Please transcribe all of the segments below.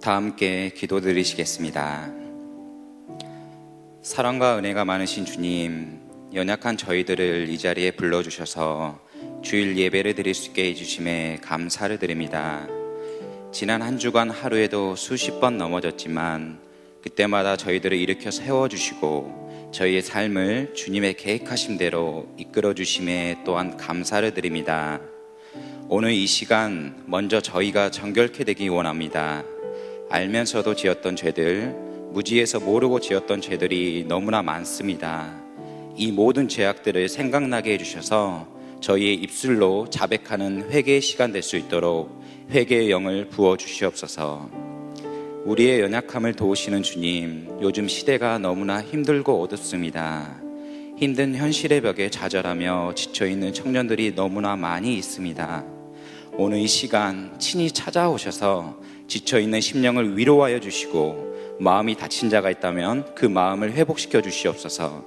다 함께 기도드리시겠습니다. 사랑과 은혜가 많으신 주님, 연약한 저희들을 이 자리에 불러주셔서 주일 예배를 드릴 수 있게 해주심에 감사를 드립니다. 지난 한 주간 하루에도 수십 번 넘어졌지만 그때마다 저희들을 일으켜 세워주시고 저희의 삶을 주님의 계획하신 대로 이끌어주심에 또한 감사를 드립니다. 오늘 이 시간 먼저 저희가 정결케 되기 원합니다. 알면서도 지었던 죄들, 무지해서 모르고 지었던 죄들이 너무나 많습니다. 이 모든 죄악들을 생각나게 해주셔서 저희의 입술로 자백하는 회개의 시간 될 수 있도록 회개의 영을 부어주시옵소서. 우리의 연약함을 도우시는 주님, 요즘 시대가 너무나 힘들고 어둡습니다. 힘든 현실의 벽에 좌절하며 지쳐있는 청년들이 너무나 많이 있습니다. 오늘 이 시간 친히 찾아오셔서 지쳐있는 심령을 위로하여 주시고 마음이 다친 자가 있다면 그 마음을 회복시켜 주시옵소서.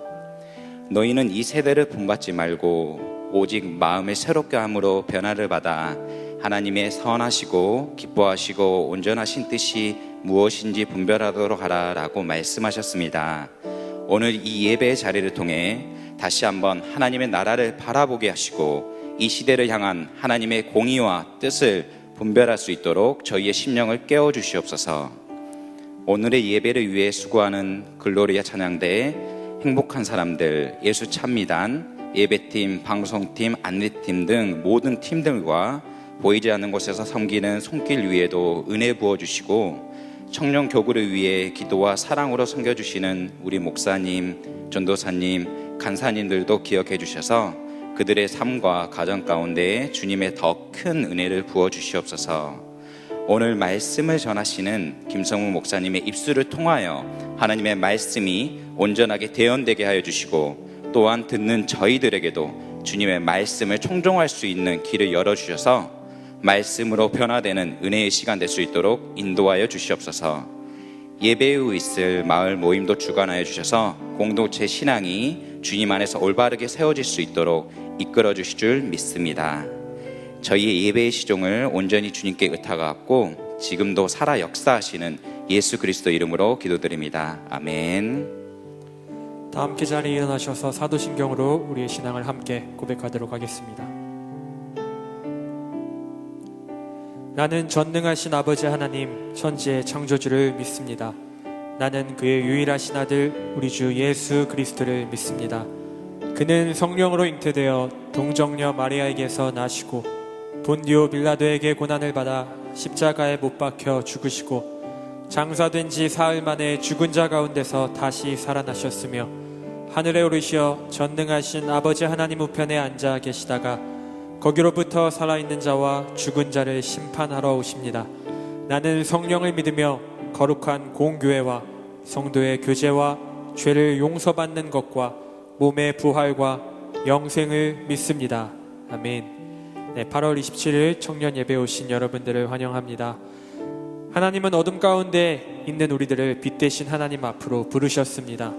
너희는 이 세대를 본받지 말고 오직 마음을 새롭게 함으로 변화를 받아 하나님의 선하시고 기뻐하시고 온전하신 뜻이 무엇인지 분별하도록 하라 라고 말씀하셨습니다. 오늘 이 예배의 자리를 통해 다시 한번 하나님의 나라를 바라보게 하시고 이 시대를 향한 하나님의 공의와 뜻을 분별할 수 있도록 저희의 심령을 깨워주시옵소서. 오늘의 예배를 위해 수고하는 글로리아 찬양대의 행복한 사람들, 예수 찬미단, 예배팀, 방송팀, 안내팀 등 모든 팀들과 보이지 않는 곳에서 섬기는 손길 위에도 은혜 부어주시고 청년 교구를 위해 기도와 사랑으로 섬겨주시는 우리 목사님, 전도사님, 간사님들도 기억해 주셔서 그들의 삶과 가정 가운데 주님의 더 큰 은혜를 부어주시옵소서. 오늘 말씀을 전하시는 김성우 목사님의 입술을 통하여 하나님의 말씀이 온전하게 대언되게 하여 주시고 또한 듣는 저희들에게도 주님의 말씀을 청종할 수 있는 길을 열어주셔서 말씀으로 변화되는 은혜의 시간 될 수 있도록 인도하여 주시옵소서. 예배 후 있을 마을 모임도 주관하여 주셔서 공동체 신앙이 주님 안에서 올바르게 세워질 수 있도록 이끌어 주실 줄 믿습니다. 저희의 예배의 시종을 온전히 주님께 의탁하고 지금도 살아 역사하시는 예수 그리스도 이름으로 기도드립니다. 아멘. 다 함께 자리에 일어나셔서 사도신경으로 우리의 신앙을 함께 고백하도록 하겠습니다. 나는 전능하신 아버지 하나님 천지의 창조주를 믿습니다. 나는 그의 유일하신 아들 우리 주 예수 그리스도를 믿습니다. 그는 성령으로 잉태되어 동정녀 마리아에게서 나시고 본디오 빌라도에게 고난을 받아 십자가에 못 박혀 죽으시고 장사된 지 사흘 만에 죽은 자 가운데서 다시 살아나셨으며 하늘에 오르시어 전능하신 아버지 하나님 우편에 앉아 계시다가 거기로부터 살아있는 자와 죽은 자를 심판하러 오십니다. 나는 성령을 믿으며 거룩한 공교회와 성도의 교제와 죄를 용서받는 것과 몸의 부활과 영생을 믿습니다. 아멘. 8월 27일 청년 예배 오신 여러분들을 환영합니다. 하나님은 어둠 가운데 있는 우리들을 빛 대신 하나님 앞으로 부르셨습니다.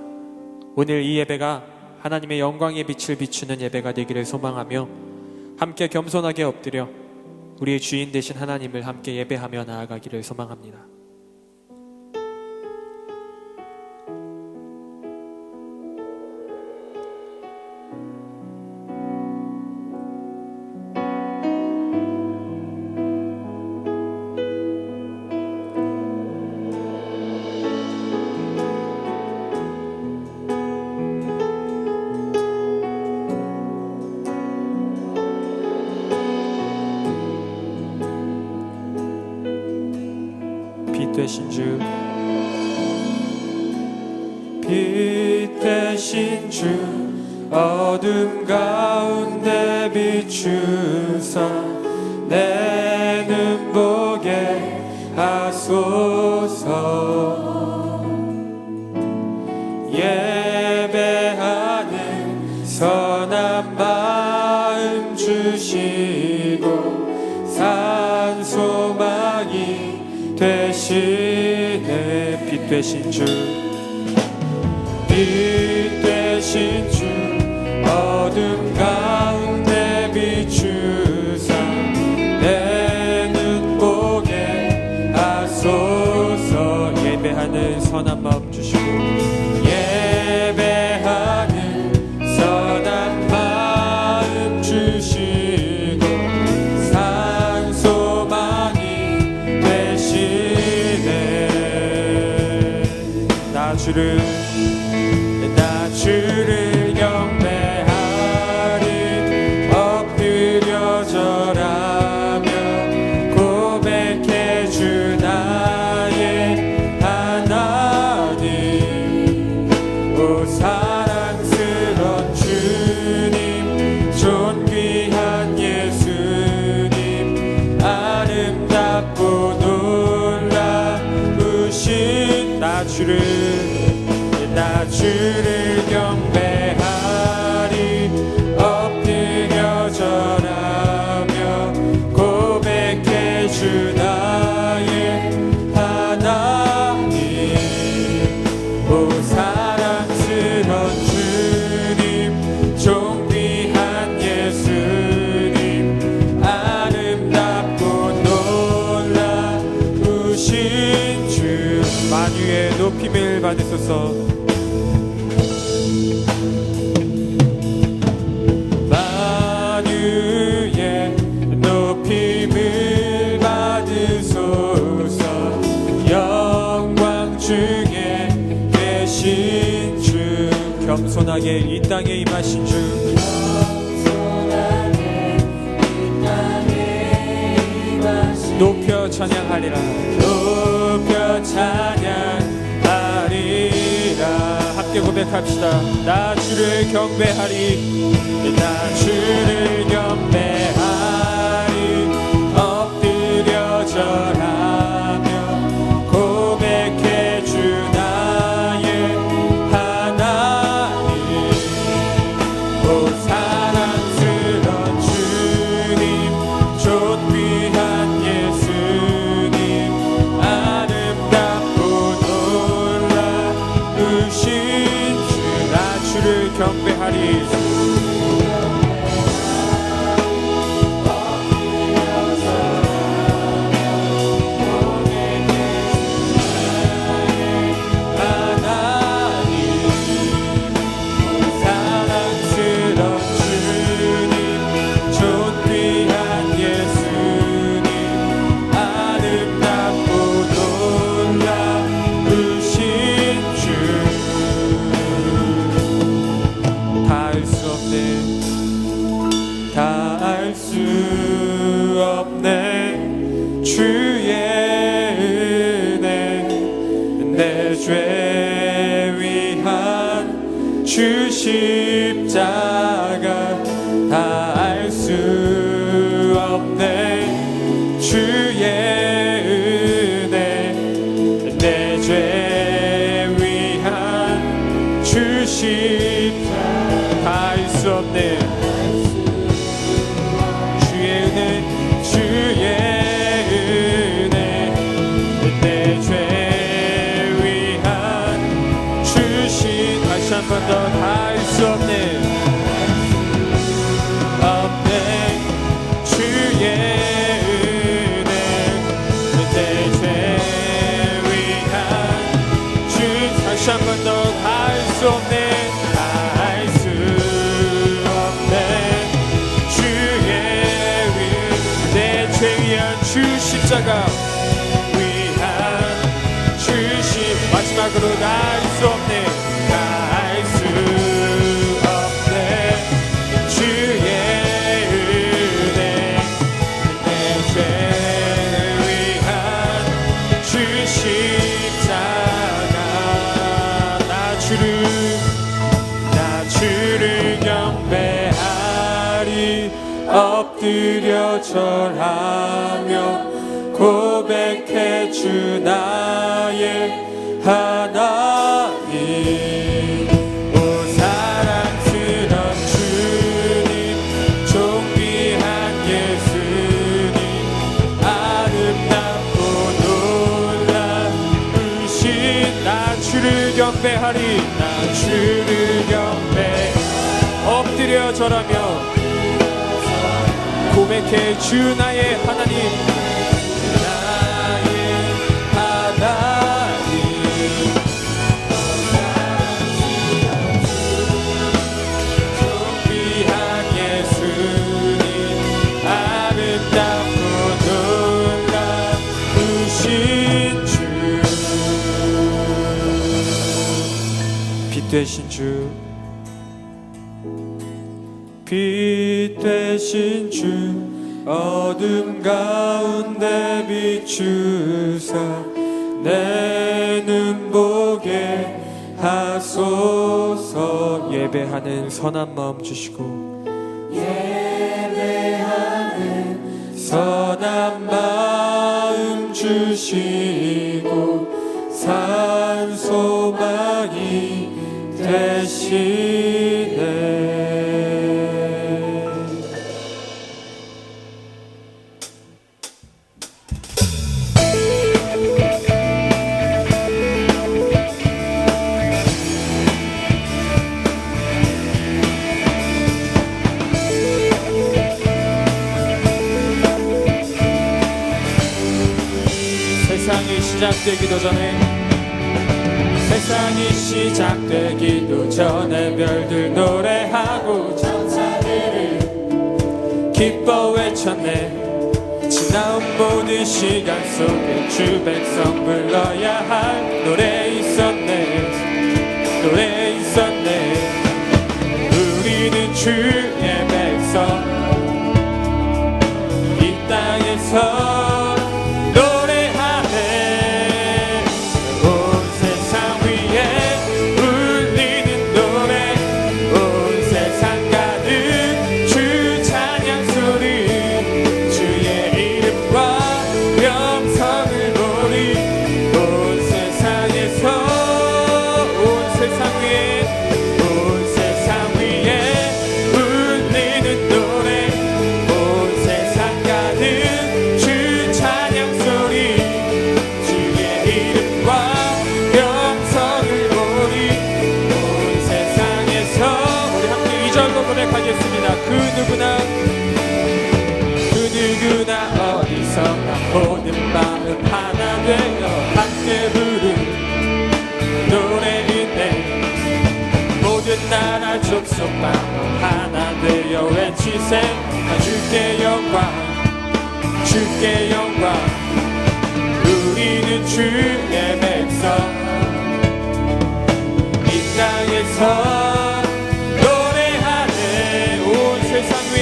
오늘 이 예배가 하나님의 영광의 빛을 비추는 예배가 되기를 소망하며 함께 겸손하게 엎드려 우리의 주인 되신 하나님을 함께 예배하며 나아가기를 소망합니다. 되신 주, 빛 되신 주, 어둠 가운데 비추사 내 눈 보게 하소서. 예배하는 선한 마음 주시고 산 소망이 되시네. 빛 되신 주, 빛 되신 주, 어둠 가운데 비추사 내 눈 보게 하소서. 선한 마음 주시고 예배하는 선한 마음 주시고 산소망이 되시네. 나 주를 경배하리 엎드려 절하며 고백해 주 나의 하나님. 오 사랑스러운 주님 존귀한 예수님 아름답고 놀라우신 나 주를 경배하리 엎드려 절하며 고백해 주 나의 하나님. 오 사랑스러운 주님 존귀한 예수님 아름답고 놀라우신 주 만유의 높임을 받으소서. 만유의 높임을 받으소서. 영광 중에 계신 주 겸손하게 이 땅에 임하신 주 높여 찬양하리라. 높여 찬양하리라. 함께 고백합시다. 나 주를 경배하리. 나 주를 경배하리 엎드려 절하며 고백해 주 나의 하나님. 오 사랑스러운 주님 존귀한 예수님 아름답고 놀라우신 주 나 주를 경배하리. 주의 은혜 내 죄 위한 주 십자가 다 알 수 없네. 주의 은혜 내 죄 위한 주 십자가 다 알 수 없네. 주의 은혜 한 번 더 다 할 수 없네. 주의 은혜 내 죄 위한 주 다시 한 번 더 다 할 수 없네. 다 할 수 없네. 주의 내 죄 위한 주 십자가 위한 주심 마지막으로 다 할 수 없네. 엎드려 절하며 고백해 주 나의 하나님. 오 사랑스러운 주님 존귀한 예수님 아름답고 놀라우신 나 주를 경배하리. 나 주를 경배 엎드려 절하며 고백해 주 나의 하나님. 나의 하나님 빛 되신 주 어둠 가운데 비추사 내 눈 보게 하소서. 예배하는 선한 마음 주시고 예배하는 선한 마음 주시고 산 소망이 되시네. 세상이 시작되기도 전에 별들 노래하고 천사들을 기뻐 외쳤네. 지나온 모든 시간 속에 주 백성 불러야 할 노래 있었네. 노래 있었네. 우리는 주의 백성 이 땅에서 모든 마음 하나 되어 함께 부른 노래인데 모든 나라 족속 마음 하나 되어 외치세. 주께 영광 주께 영광. 우리는 주의 백성 이 땅에서 노래하네. 온 세상 위에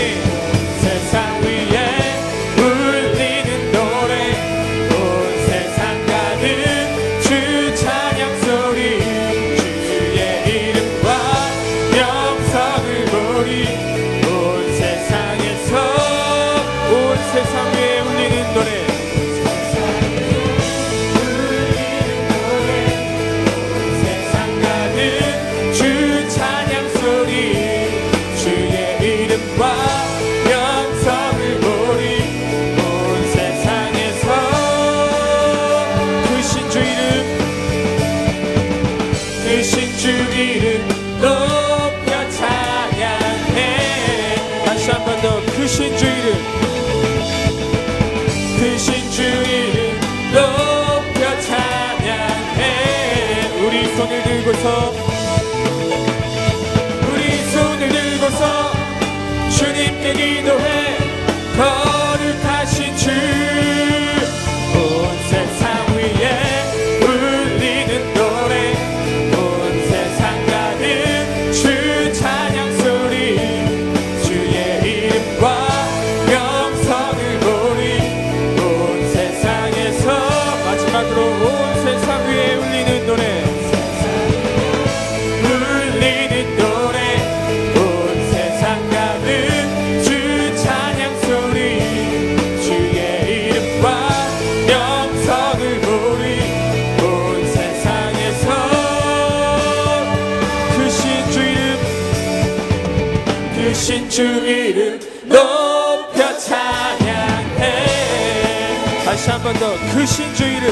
크신 주 이름 높여 찬양해. 우리 손을 들고서 주님께 기도해. 거룩하신 주 온 세상 위에 울리는 노래 온 세상 가득 주 찬양 소리 주의 이름과 영성을 보리. 온 세상에서 마지막으로 온 세상 위에 울리는 노래 온 세상 가득 주 찬양 소리 주의 이름과 영성을 보리. 온 세상에서 크신 주 이름 높여 찬양해. 다시 한 번 더 크신 주 이름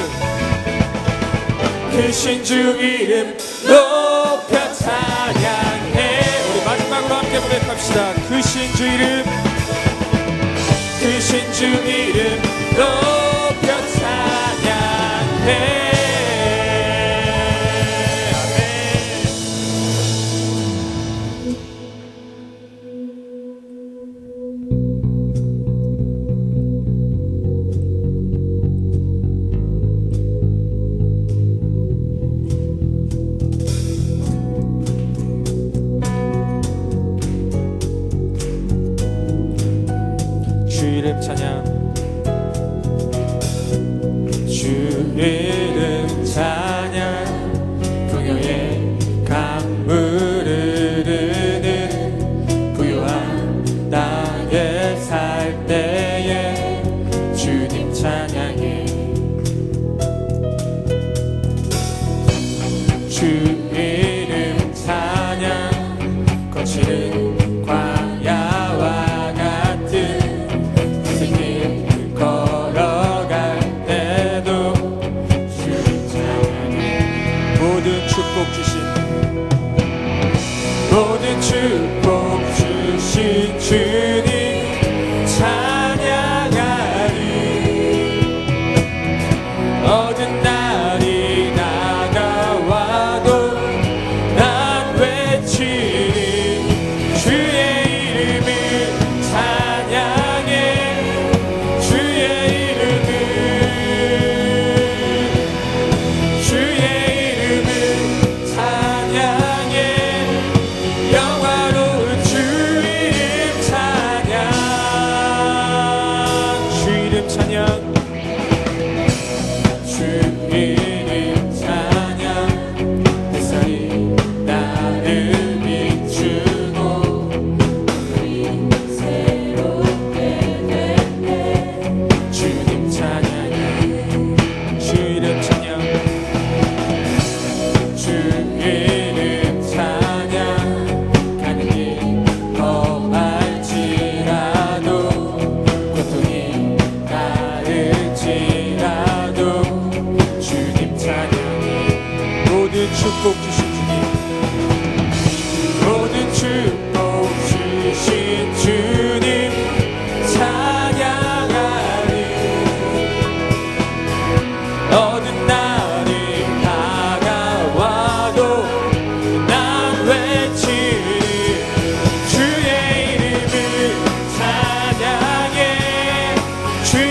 높여 찬양해. 우리 마지막으로 함께 고백합시다. 크신 주 이름 높여 찬양해. 이름 찬양 풍요의 강물을 흐르는 부요한 땅에 살 때에 주님 찬양해 주 이름 찬양 거칠은 광야와 같은 길 걸어갈 때도 주 찬양해 모든 축복 주신 주님 찬양하리 어떤 날이 다가와도 난 외치리 주의 이름을 찬양해 주의 이름을 찬양해 영화로운 주 이름 찬양 주 이름 찬양 주 이름 찬양 햇살이 나를 비추고 우리 새롭게 됐네 주님 찬양해 주 이름 찬양 주 이름 찬양 가는 길 험할지라도 고통이 따를지라도 주님 찬양해 모든 축복 주신 주님 모든 축복 주신 주님 찬양하리 어느 날이 다가와도 난 외치리 주의 이름을 찬양해 주의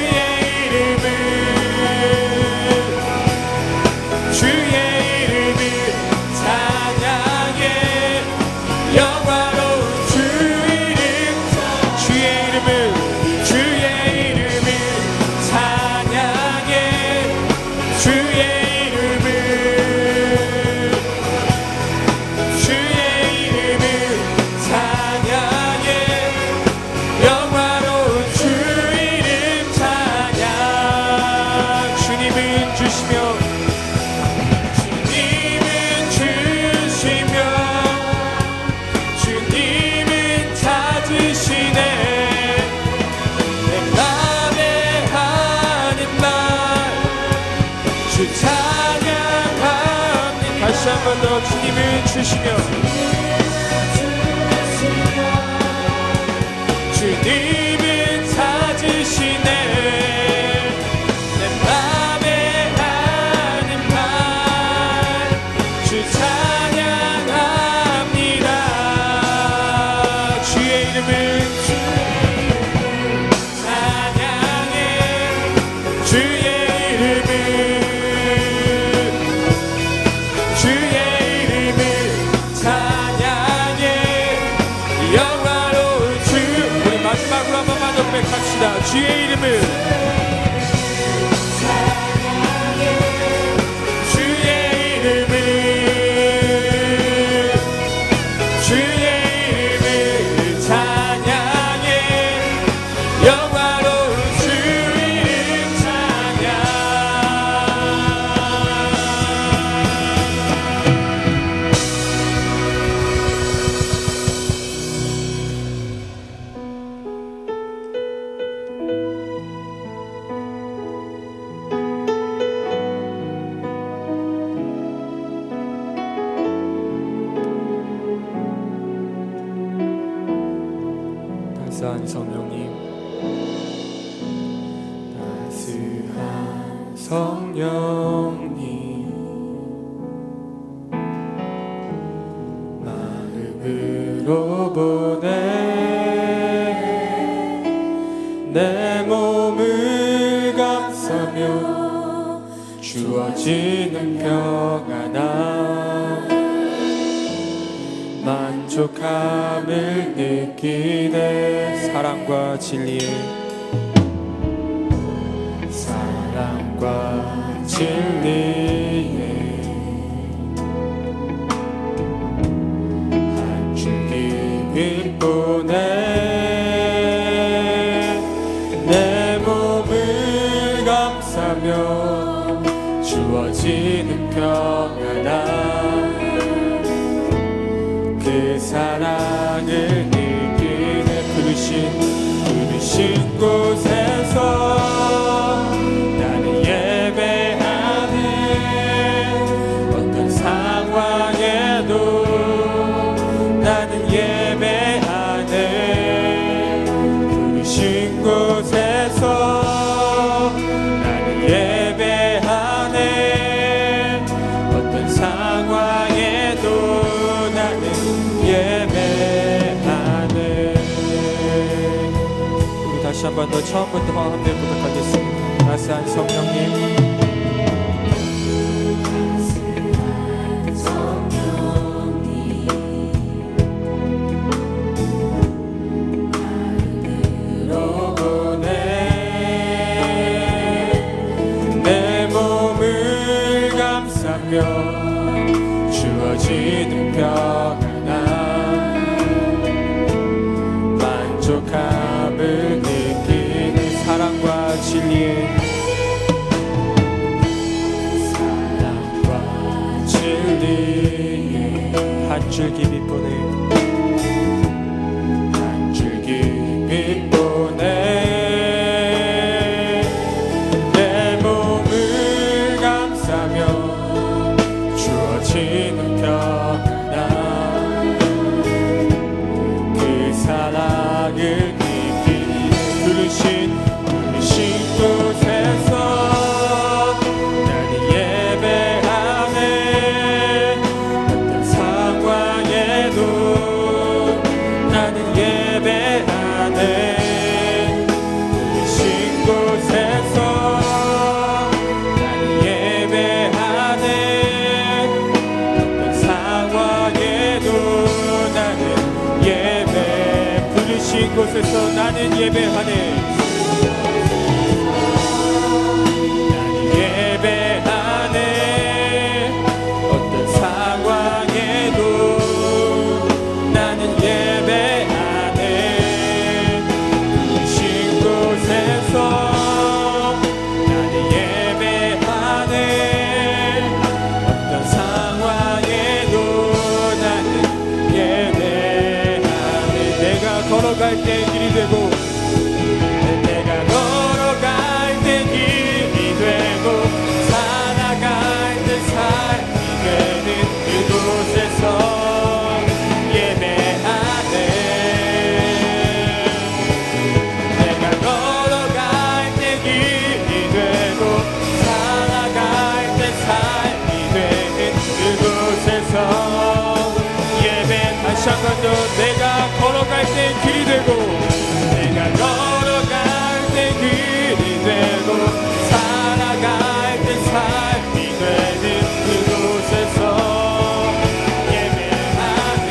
이름을 찬양해 영화로운 주 이름 주의 이름을 찬양해 주의 이름을 찬양해 영화로운 주 이름 찬양 주님은 주시며 주님은 찾으시네 내 맘에 하는 말 주 찬양합니다 다시 한 번 더 주님은 주시며 주님은 찾으시네 내 맘에 하는 말 주 찬양합니다 주의 이름을 찬양해 주의 이름을 찬양해 영화로운 주 우리 마지막으로 한 번만 더 고백합시다 주의 이름을 주의 이름을 찬양해 영화로운 주 이름 찬양 따스한 성령님 따스한 성령님 마음으로 보내 내 몸을 감싸며 주어지는 평안함 만족함을 느끼네 사랑과 진리의 진리에 한 줄기 빛보내 내 몸을 감싸며 주어지는 평안함 그 사랑을 느끼는 부르신 곳에서 나는 예배하네 어떤 상황에도 나는 예배하네 부르신 곳에서 나는 예배하네 어떤 상황에도 나는 예배하네. 우리 다시 한 번 더 처음부터 함께 부탁하겠습니다. 따스한 성령님 주어지는 평안함 만족함을 느끼는 사랑과 진리에 한 줄기 빛보내 한 줄기 빛보내 내 몸을 감싸며 주어지는 평안함 그 사랑을 느끼는 부르신 곳에서 나는 예배하네 어떤 상황에도 나는 예배하네 부르신 곳에서 나는 예배하네 어떤 상황에도 나는 예배 부르신 곳에서 나는 예배하네 예배하네 어떤 상황에도 나는 예배하네 부르신 곳에서 나는 예배하네 어떤 상황에도 나는 예배하네 내가 걸어갈 때 길이 되고 내가 걸어갈 때 길이 되고 살아갈 때 삶이 되는 그곳에서 예배하네 내가 걸어갈 때 길이 되고 살아갈 때 삶이 되는 그곳에서 예배 다시 한 번 더 내가 걸어갈 때 길이 되고 내가 걸어갈 때 길이 되고 살아갈 때 삶이 되는 그곳에서 예배하네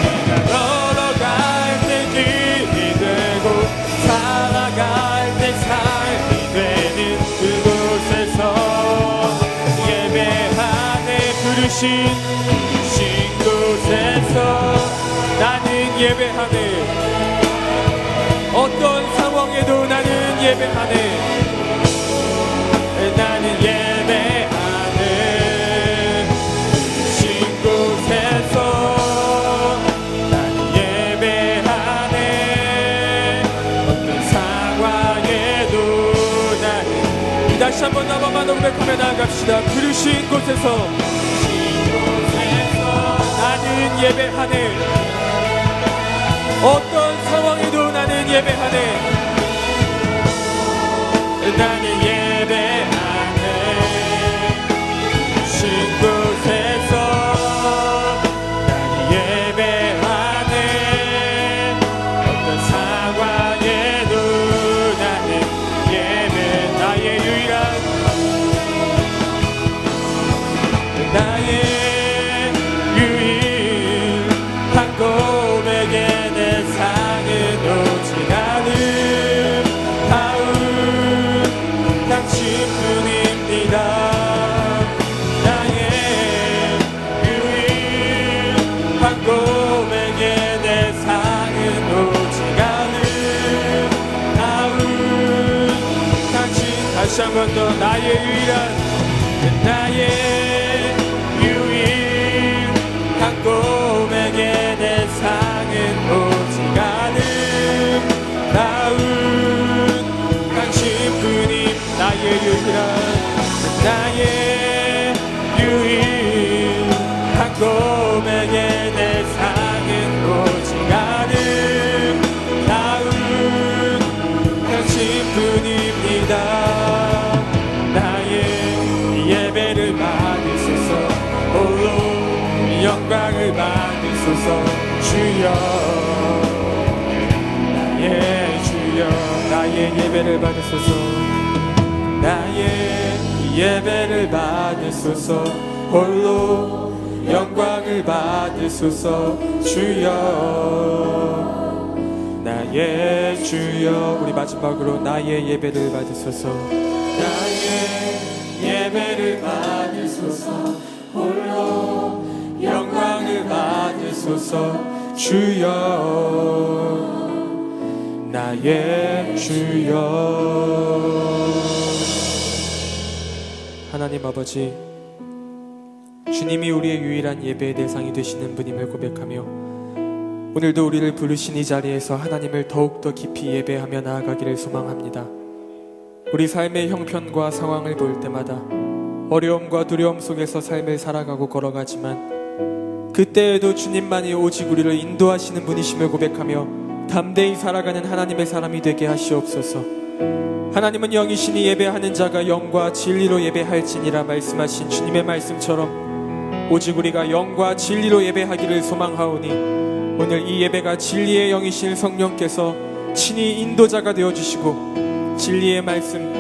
내가 걸어갈 때 길이 되고 살아갈 때 삶이 되는 그곳에서 예배하네 부르신 곳에서 나는 예배하네 어떤 상황에도 나는 예배하네 나는 예배하네 부르신 곳에서 나는 예배하네 어떤 상황에도 나는 다시 한번 나만만 고백하며 나아갑시다 부르신 곳에서 나는 예배하네 어떤 상황에도 나는 예배하네 나는 예배하네 신 곳에서 나는 예배하네 어떤 상황에도 나는 예배 나의 유일한 고백에 내 상은 오직 않음 다운 다시 한 번 더 나의 유일한 꿈에게 내 상은 오직 아름다운 당신뿐임. 나의 유일한 꿈에게 내 상은 오직 아름다운 당신뿐입니다. 나의 예배를 받으소서. 홀로 영광을 받으소서. 주여 나의 주여 나의 예배를 받으소서. 나의 예배를 받으소서. 홀로 영광을 받으소서. 주여 나의 주여. 우리 마지막으로 나의 예배를 받으소서. 나의 예배를 받으소서. 홀로 영광을 받으소서. 주여 나의 주여. 하나님 아버지, 주님이 우리의 유일한 예배의 대상이 되시는 분임을 고백하며 오늘도 우리를 부르신 이 자리에서 하나님을 더욱더 깊이 예배하며 나아가기를 소망합니다. 우리 삶의 형편과 상황을 볼 때마다 어려움과 두려움 속에서 삶을 살아가고 걸어가지만 그때에도 주님만이 오직 우리를 인도하시는 분이심을 고백하며 담대히 살아가는 하나님의 사람이 되게 하시옵소서. 하나님은 영이시니 예배하는 자가 영과 진리로 예배할지니라 말씀하신 주님의 말씀처럼 오직 우리가 영과 진리로 예배하기를 소망하오니 오늘 이 예배가 진리의 영이신 성령께서 친히 인도자가 되어주시고 진리의 말씀,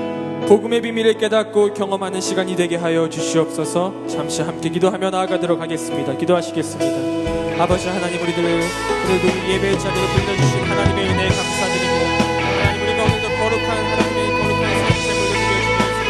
복음의 비밀을 깨닫고 경험하는 시간이 되게 하여 주시옵소서. 잠시 함께 기도하며 나아가도록 하겠습니다. 기도하시겠습니다. 아버지 하나님, 오늘도 이 예배의 자리로 불러주신 하나님의 은혜에 감사드리고 하나님, 우리가 오늘도 거룩한 하나님의 거룩한 생체물을 드려주면서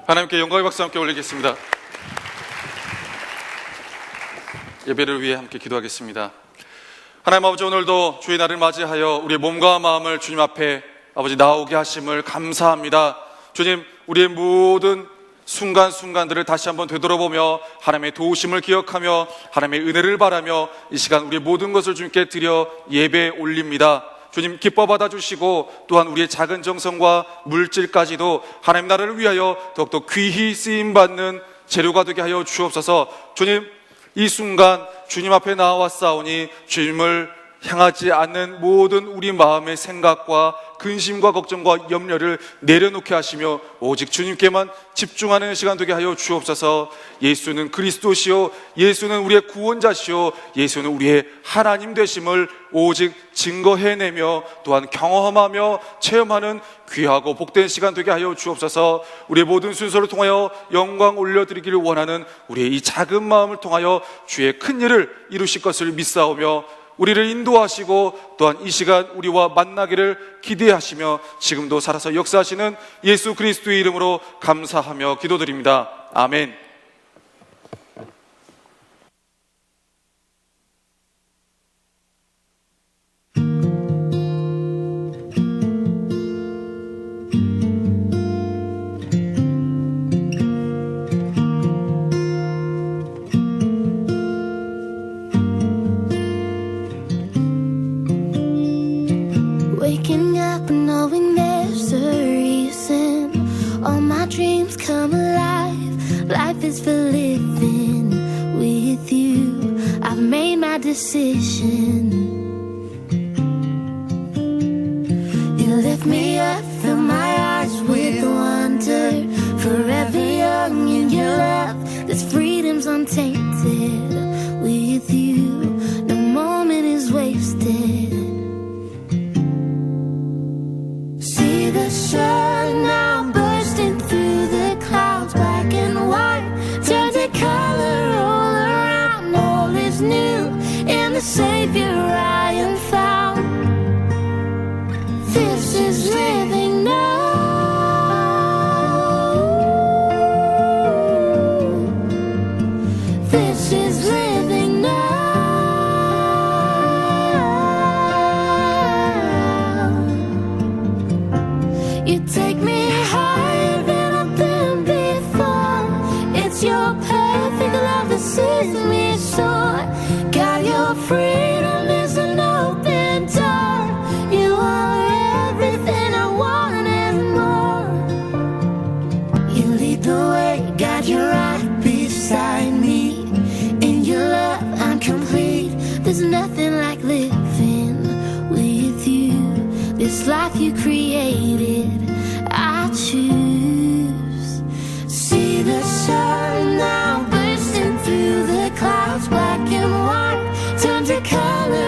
하나님께 영광의 박수 함께 올리겠습니다. 예배를 위해 함께 기도하겠습니다. 하나님 아버지, 오늘도 주의 날을 맞이하여 우리의 몸과 마음을 주님 앞에 아버지 나오게 하심을 감사합니다. 주님, 우리의 모든 순간순간들을 다시 한번 되돌아보며 하나님의 도우심을 기억하며 하나님의 은혜를 바라며 이 시간 우리의 모든 것을 주님께 드려 예배에 올립니다. 주님, 기뻐 받아주시고 또한 우리의 작은 정성과 물질까지도 하나님 나라를 위하여 더욱더 귀히 쓰임받는 재료가 되게 하여 주옵소서. 주님, 이 순간 주님 앞에 나와싸우니 주님을 향하지 않는 모든 우리 마음의 생각과 근심과 걱정과 염려를 내려놓게 하시며 오직 주님께만 집중하는 시간 되게 하여 주옵소서. 예수는 그리스도시요, 예수는 우리의 구원자시요, 예수는 우리의 하나님 되심을 오직 증거해내며 또한 경험하며 체험하는 귀하고 복된 시간 되게 하여 주옵소서. 우리의 모든 순서를 통하여 영광 올려드리기를 원하는 우리의 이 작은 마음을 통하여 주의 큰 일을 이루실 것을 믿사오며 우리를 인도하시고 또한 이 시간 우리와 만나기를 기대하시며 지금도 살아서 역사하시는 예수 그리스도의 이름으로 감사하며 기도드립니다. 아멘. Waking up and knowing there's a reason. All my dreams come alive. Life is for living with you. I've made my decision. You lift me up, fill my eyes with wonder. Forever young in your love. This freedom's untainted with you. No moment is wasted. The sun now bursting through the clouds, black and white, turns to color all around. All is new in the Savior I am found. This is living now. This is living now. You take me higher than I've been before. It's your perfect love that sees me soar. God, your freedom is an open door. You are everything I want and more. You lead the way, God, you're right beside me. In your love, I'm complete. There's nothing like living with you. This life you created, I choose. See the sun now bursting through the clouds, black and white, turn to color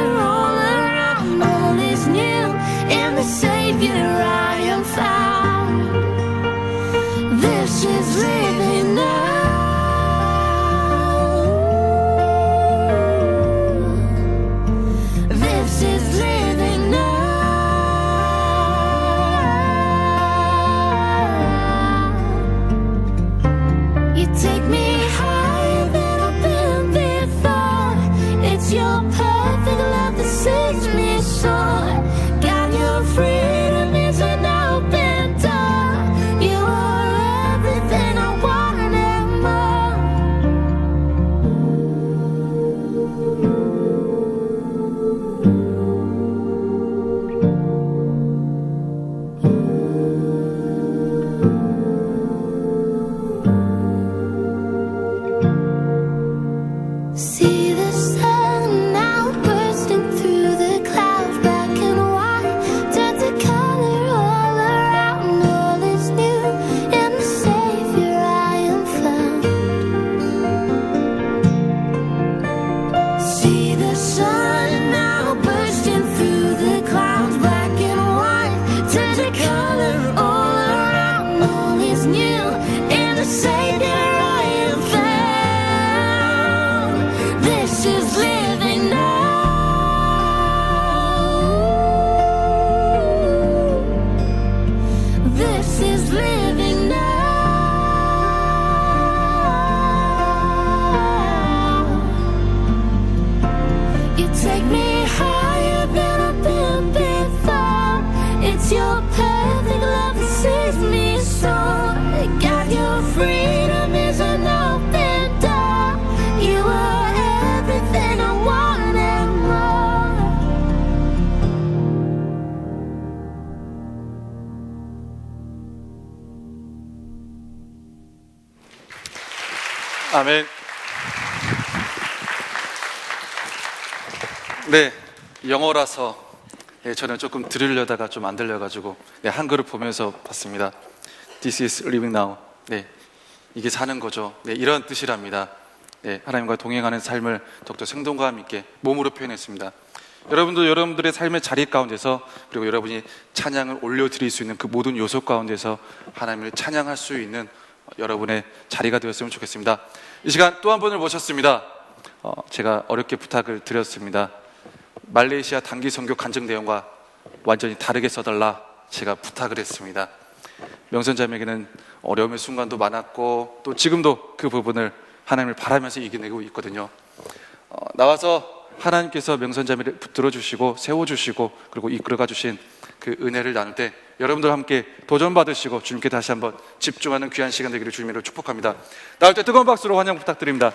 아멘. 네, 영어라서 저는 조금 들으려다가 좀 안 들려가지고 한글을 보면서 봤습니다. This is living now. 네, 이게 사는 거죠. 네, 이런 뜻이랍니다. 네, 하나님과 동행하는 삶을 더욱더 생동감 있게 몸으로 표현했습니다. 여러분도 여러분들의 삶의 자리 가운데서, 그리고 여러분이 찬양을 올려드릴 수 있는 그 모든 요소 가운데서 하나님을 찬양할 수 있는 여러분의 자리가 되었으면 좋겠습니다. 이 시간 또 한 분을 모셨습니다. 제가 어렵게 부탁을 드렸습니다. 말레이시아 단기 선교 간증 내용과 완전히 다르게 써달라 제가 부탁을 했습니다. 명선자매에게는 어려움의 순간도 많았고 또 지금도 그 부분을 하나님을 바라면서 이겨내고 있거든요. 나와서 하나님께서 명선자매를 붙들어 주시고 세워주시고 그리고 이끌어가 주신 그 은혜를 나눌 때 여러분들 함께 도전받으시고 주님께 다시 한번 집중하는 귀한 시간 되기를 주님으로 축복합니다. 나올 때 뜨거운 박수로 환영 부탁드립니다.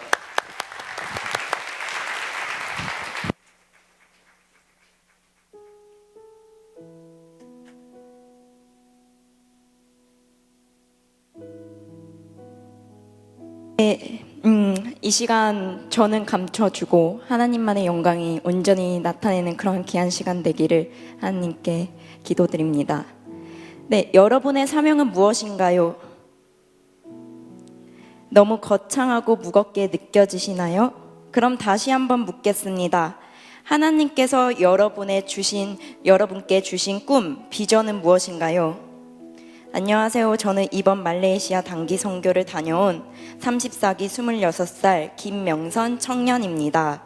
이 시간 저는 감춰주고 하나님만의 영광이 온전히 나타내는 그런 귀한 시간 되기를 하나님께 기도드립니다. 네, 여러분의 사명은 무엇인가요? 너무 거창하고 무겁게 느껴지시나요? 그럼 다시 한번 묻겠습니다. 하나님께서 여러분께 주신 꿈, 비전은 무엇인가요? 안녕하세요. 저는 이번 말레이시아 단기 선교를 다녀온 34기 26살 김명선 청년입니다.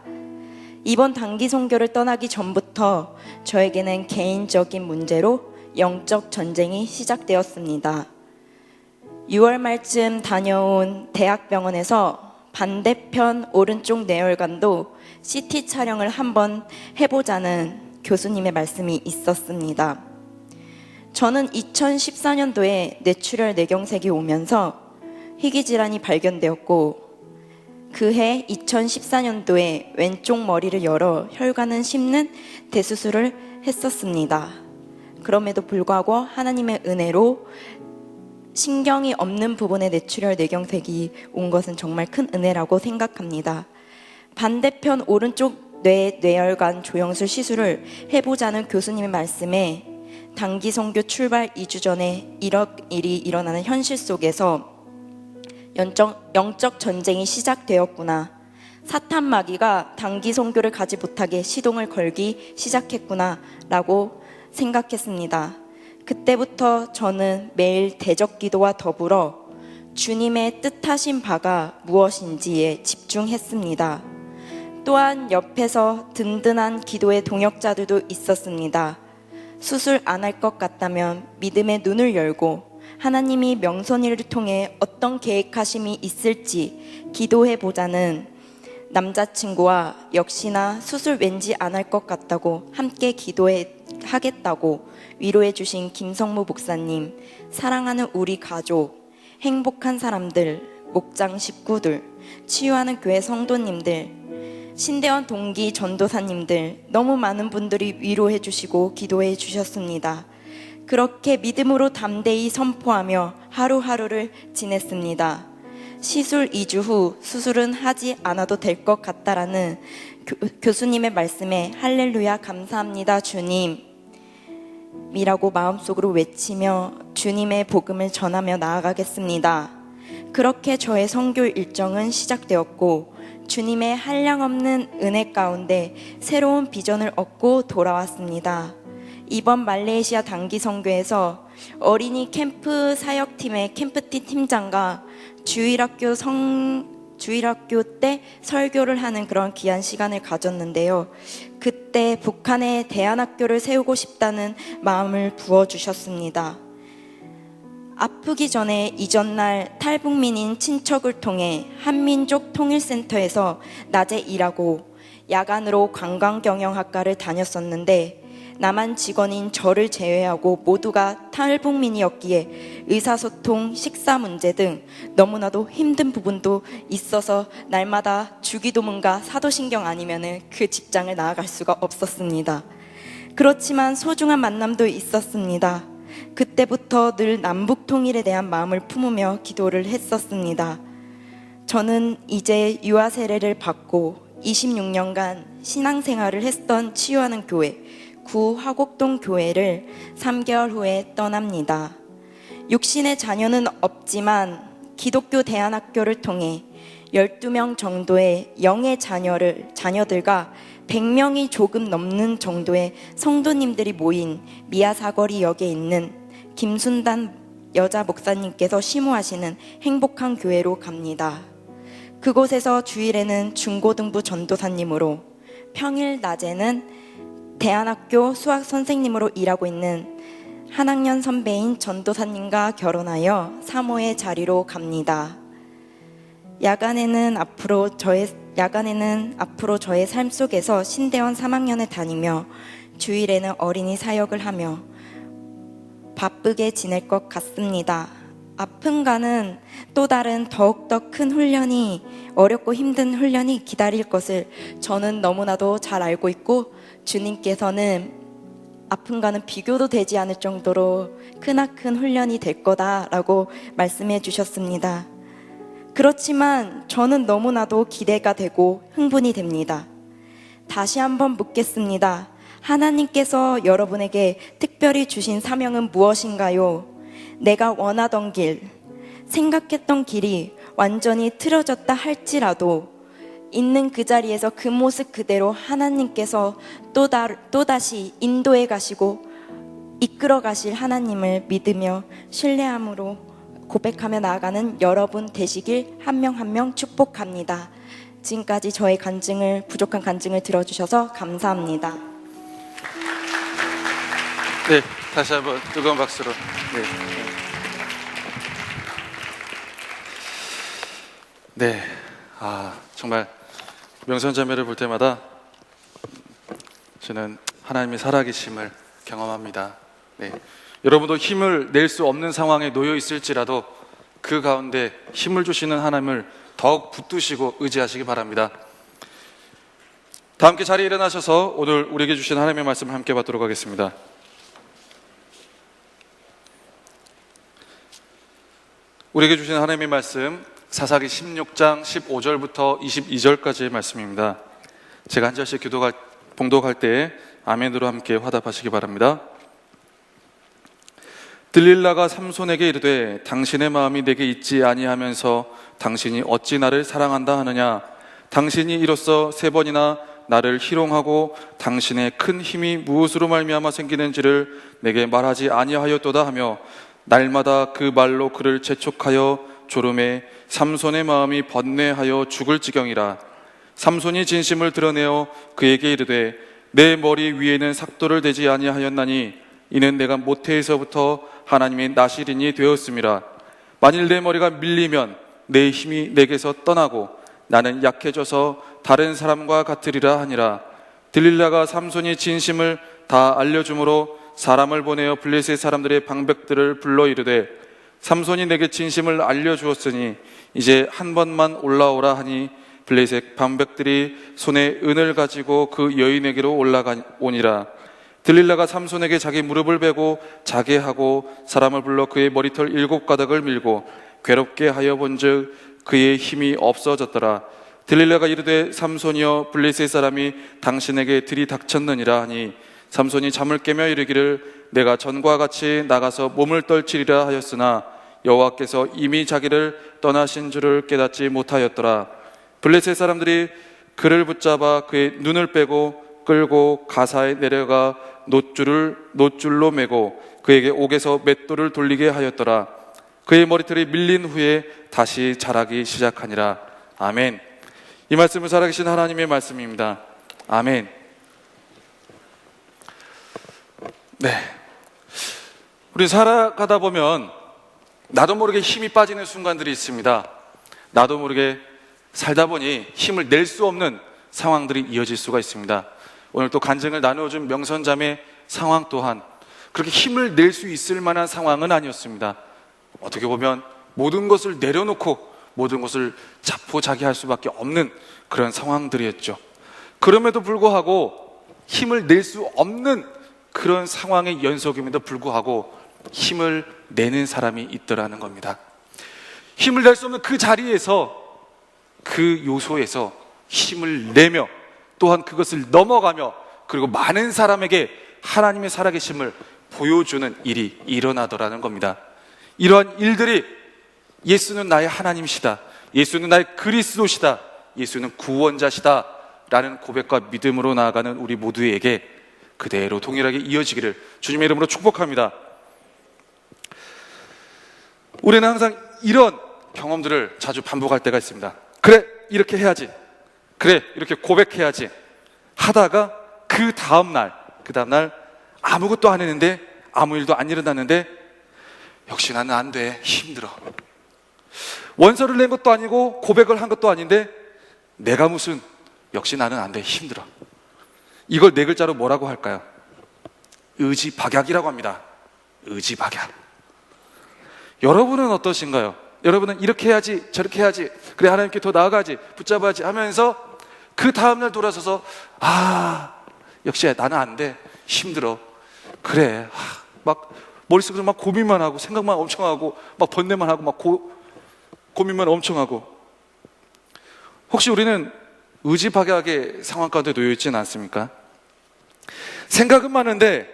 이번 단기 선교를 떠나기 전부터 저에게는 개인적인 문제로 영적 전쟁이 시작되었습니다. 6월 말쯤 다녀온 대학병원에서 반대편 오른쪽 뇌혈관도 CT 촬영을 한번 해보자는 교수님의 말씀이 있었습니다. 저는 2014년도에 뇌출혈 뇌경색이 오면서 희귀질환이 발견되었고 그해 2014년도에 왼쪽 머리를 열어 혈관을 심는 대수술을 했었습니다. 그럼에도 불구하고 하나님의 은혜로 신경이 없는 부분에 뇌출혈 뇌경색이 온 것은 정말 큰 은혜라고 생각합니다. 반대편 오른쪽 뇌혈관 조영술 시술을 해보자는 교수님의 말씀에 단기 선교 출발 2주 전에 이런 일이 일어나는 현실 속에서 영적 전쟁이 시작되었구나. 사탄 마귀가 단기 선교를 가지 못하게 시동을 걸기 시작했구나 라고 생각했습니다. 그때부터 저는 매일 대적 기도와 더불어 주님의 뜻하신 바가 무엇인지에 집중했습니다. 또한 옆에서 든든한 기도의 동역자들도 있었습니다. 수술 안 할 것 같다면 믿음의 눈을 열고 하나님이 명선이를 통해 어떤 계획하심이 있을지 기도해보자는 남자친구와 역시나 수술 왠지 안 할 것 같다고 함께 기도하겠다고 위로해 주신 김성무 목사님, 사랑하는 우리 가족, 행복한 사람들, 목장 식구들, 치유하는 교회 성도님들, 신대원 동기 전도사님들 너무 많은 분들이 위로해 주시고 기도해 주셨습니다. 그렇게 믿음으로 담대히 선포하며 하루하루를 지냈습니다. 시술 2주 후 수술은 하지 않아도 될 것 같다라는 교수님의 말씀에 할렐루야 감사합니다 주님 이라고 마음속으로 외치며 주님의 복음을 전하며 나아가겠습니다. 그렇게 저의 선교 일정은 시작되었고 주님의 한량없는 은혜 가운데 새로운 비전을 얻고 돌아왔습니다. 이번 말레이시아 단기 선교에서 어린이 캠프 사역팀의 캠프팀 팀장과 주일학교 때 설교를 하는 그런 귀한 시간을 가졌는데요. 그때 북한에 대안학교를 세우고 싶다는 마음을 부어주셨습니다. 아프기 전에 이전날 탈북민인 친척을 통해 한민족 통일센터에서 낮에 일하고 야간으로 관광경영학과를 다녔었는데 남한 직원인 저를 제외하고 모두가 탈북민이었기에 의사소통, 식사 문제 등 너무나도 힘든 부분도 있어서 날마다 주기도문과 사도신경 아니면 그 직장을 나아갈 수가 없었습니다. 그렇지만 소중한 만남도 있었습니다. 그때부터 늘 남북 통일에 대한 마음을 품으며 기도를 했었습니다. 저는 이제 유아 세례를 받고 26년간 신앙생활을 했던 치유하는 교회, 구 화곡동 교회를 3개월 후에 떠납니다. 육신의 자녀는 없지만 기독교 대안학교를 통해 12명 정도의 영의 자녀들과 100명이 조금 넘는 정도의 성도님들이 모인 미아사거리역에 있는 김순단 여자 목사님께서 심호하시는 행복한 교회로 갑니다. 그곳에서 주일에는 중고등부 전도사님으로, 평일 낮에는 대안학교 수학 선생님으로 일하고 있는 한 학년 선배인 전도사님과 결혼하여 사모의 자리로 갑니다. 야간에는 앞으로 저의 삶 속에서 신대원 3학년을 다니며 주일에는 어린이 사역을 하며 바쁘게 지낼 것 같습니다. 아픔과는 또 다른 더욱더 큰 훈련이, 어렵고 힘든 훈련이 기다릴 것을 저는 너무나도 잘 알고 있고, 주님께서는 아픔과는 비교도 되지 않을 정도로 크나큰 훈련이 될 거다라고 말씀해 주셨습니다. 그렇지만 저는 너무나도 기대가 되고 흥분이 됩니다. 다시 한번 묻겠습니다. 하나님께서 여러분에게 특별히 주신 사명은 무엇인가요? 내가 원하던 길, 생각했던 길이 완전히 틀어졌다 할지라도 있는 그 자리에서 그 모습 그대로 하나님께서 또다시 인도해 가시고 이끌어 가실 하나님을 믿으며 신뢰함으로 고백하며 나아가는 여러분 되시길 한 명 한 명 축복합니다. 지금까지 저의 부족한 간증을 들어주셔서 감사합니다. 네, 다시 한번 뜨거운 박수로. 네, 정말 명선자매를 볼 때마다 저는 하나님의 살아계심을 경험합니다. 네, 여러분도 힘을 낼 수 없는 상황에 놓여 있을지라도 그 가운데 힘을 주시는 하나님을 더욱 붙드시고 의지하시기 바랍니다. 다 함께 자리에 일어나셔서 오늘 우리에게 주신 하나님의 말씀을 함께 받도록 하겠습니다. 우리에게 주신 하나님의 말씀, 사사기 16장 15절부터 22절까지의 말씀입니다. 제가 한 절씩 봉독할 때에 아멘으로 함께 화답하시기 바랍니다. 들릴라가 삼손에게 이르되 당신의 마음이 내게 있지 아니하면서 당신이 어찌 나를 사랑한다 하느냐? 당신이 이로써 3번이나 나를 희롱하고 당신의 큰 힘이 무엇으로 말미암아 생기는지를 내게 말하지 아니하였도다 하며 날마다 그 말로 그를 재촉하여 조름에 삼손의 마음이 번뇌하여 죽을 지경이라. 삼손이 진심을 드러내어 그에게 이르되 내 머리 위에는 삭도를 대지 아니하였나니 이는 내가 모태에서부터 하나님의 나시린이 되었음이라. 만일 내 머리가 밀리면 내 힘이 내게서 떠나고 나는 약해져서 다른 사람과 같으리라 하니라. 들릴라가 삼손이 진심을 다 알려주므로 사람을 보내어 블레셋 사람들의 방백들을 불러 이르되 삼손이 내게 진심을 알려주었으니 이제 한 번만 올라오라 하니 블레셋 방백들이 손에 은을 가지고 그 여인에게로 올라오니라. 들릴라가 삼손에게 자기 무릎을 베고 자게 하고 사람을 불러 그의 머리털 7가닥을 밀고 괴롭게 하여 본즉 그의 힘이 없어졌더라. 들릴라가 이르되 삼손이여 블레셋 사람이 당신에게 들이닥쳤느니라 하니 삼손이 잠을 깨며 이르기를 내가 전과 같이 나가서 몸을 떨치리라 하였으나 여호와께서 이미 자기를 떠나신 줄을 깨닫지 못하였더라. 블레셋 사람들이 그를 붙잡아 그의 눈을 빼고 끌고 가사에 내려가 노줄로 매고 그에게 옥에서 맷돌을 돌리게 하였더라. 그의 머리털이 밀린 후에 다시 자라기 시작하니라. 아멘. 이 말씀은 살아계신 하나님의 말씀입니다. 아멘. 네, 우리 살아가다 보면 나도 모르게 힘이 빠지는 순간들이 있습니다. 나도 모르게 살다 보니 힘을 낼 수 없는 상황들이 이어질 수가 있습니다. 오늘 또 간증을 나누어준 명선자매 상황 또한 그렇게 힘을 낼 수 있을 만한 상황은 아니었습니다. 어떻게 보면 모든 것을 내려놓고 모든 것을 자포자기할 수밖에 없는 그런 상황들이었죠. 그럼에도 불구하고 힘을 낼 수 없는 그런 상황의 연속임에도 불구하고 힘을 내는 사람이 있더라는 겁니다. 힘을 낼 수 없는 그 자리에서 그 요소에서 힘을 내며 또한 그것을 넘어가며 그리고 많은 사람에게 하나님의 살아계심을 보여주는 일이 일어나더라는 겁니다. 이러한 일들이 예수는 나의 하나님이시다, 예수는 나의 그리스도시다, 예수는 구원자시다 라는 고백과 믿음으로 나아가는 우리 모두에게 그대로 동일하게 이어지기를 주님의 이름으로 축복합니다. 우리는 항상 이런 경험들을 자주 반복할 때가 있습니다. 그래, 이렇게 해야지, 그래, 이렇게 고백해야지 하다가 그 다음날 아무것도 안 했는데, 아무 일도 안 일어났는데 역시 나는 안 돼, 힘들어. 원서를 낸 것도 아니고 고백을 한 것도 아닌데 내가 무슨, 역시 나는 안 돼, 힘들어. 이걸 네 글자로 뭐라고 할까요? 의지박약이라고 합니다. 의지박약. 여러분은 어떠신가요? 여러분은 이렇게 해야지, 저렇게 해야지, 그래 하나님께 더 나아가야지, 붙잡아야지 하면서 그 다음날 돌아서서 역시 나는 안 돼, 힘들어. 그래, 막 머릿속에서 막 고민만 하고 생각만 엄청 하고 막 번뇌만 하고 막 고민만 엄청 하고. 혹시 우리는 의지박약의 상황 가운데 놓여 있지는 않습니까? 생각은 많은데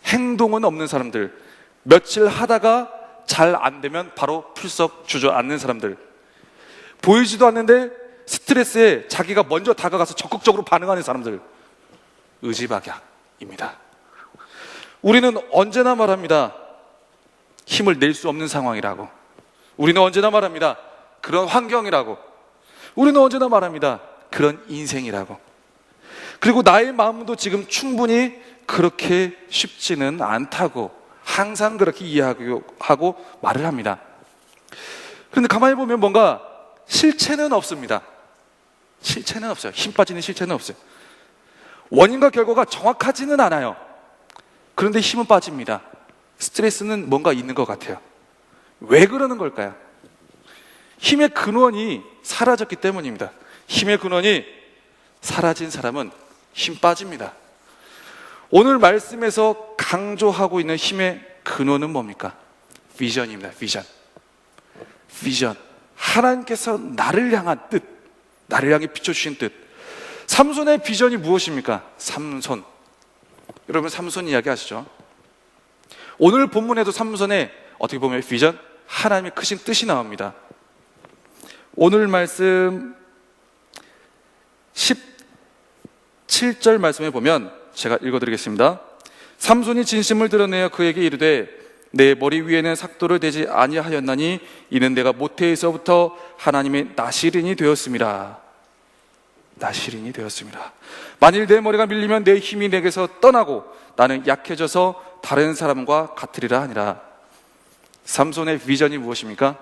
행동은 없는 사람들, 며칠 하다가 잘 안 되면 바로 풀썩 주저앉는 사람들, 보이지도 않는데 스트레스에 자기가 먼저 다가가서 적극적으로 반응하는 사람들, 의지박약입니다. 우리는 언제나 말합니다. 힘을 낼 수 없는 상황이라고. 우리는 언제나 말합니다. 그런 환경이라고. 우리는 언제나 말합니다. 그런 인생이라고. 그리고 나의 마음도 지금 충분히 그렇게 쉽지는 않다고 항상 그렇게 이해하고 말을 합니다. 그런데 가만히 보면 뭔가 실체는 없습니다. 실체는 없어요. 힘 빠지는 실체는 없어요. 원인과 결과가 정확하지는 않아요. 그런데 힘은 빠집니다. 스트레스는 뭔가 있는 것 같아요. 왜 그러는 걸까요? 힘의 근원이 사라졌기 때문입니다. 힘의 근원이 사라진 사람은 힘 빠집니다. 오늘 말씀에서 강조하고 있는 힘의 근원은 뭡니까? 비전입니다. 비전. 하나님께서 나를 향한 뜻, 나를 향해 비춰주신 뜻. 삼손의 비전이 무엇입니까? 삼손. 여러분 삼손 이야기 아시죠? 오늘 본문에도 삼손의 어떻게 보면 비전, 하나님의 크신 뜻이 나옵니다. 오늘 말씀 17절 말씀에 보면 제가 읽어드리겠습니다. 삼손이 진심을 드러내어 그에게 이르되 내 머리 위에는 삭도를 대지 아니하였나니 이는 내가 모태에서부터 하나님의 나시린이 되었습니다. 나시린이 되었습니다. 만일 내 머리가 밀리면 내 힘이 내게서 떠나고 나는 약해져서 다른 사람과 같으리라 하니라. 삼손의 비전이 무엇입니까?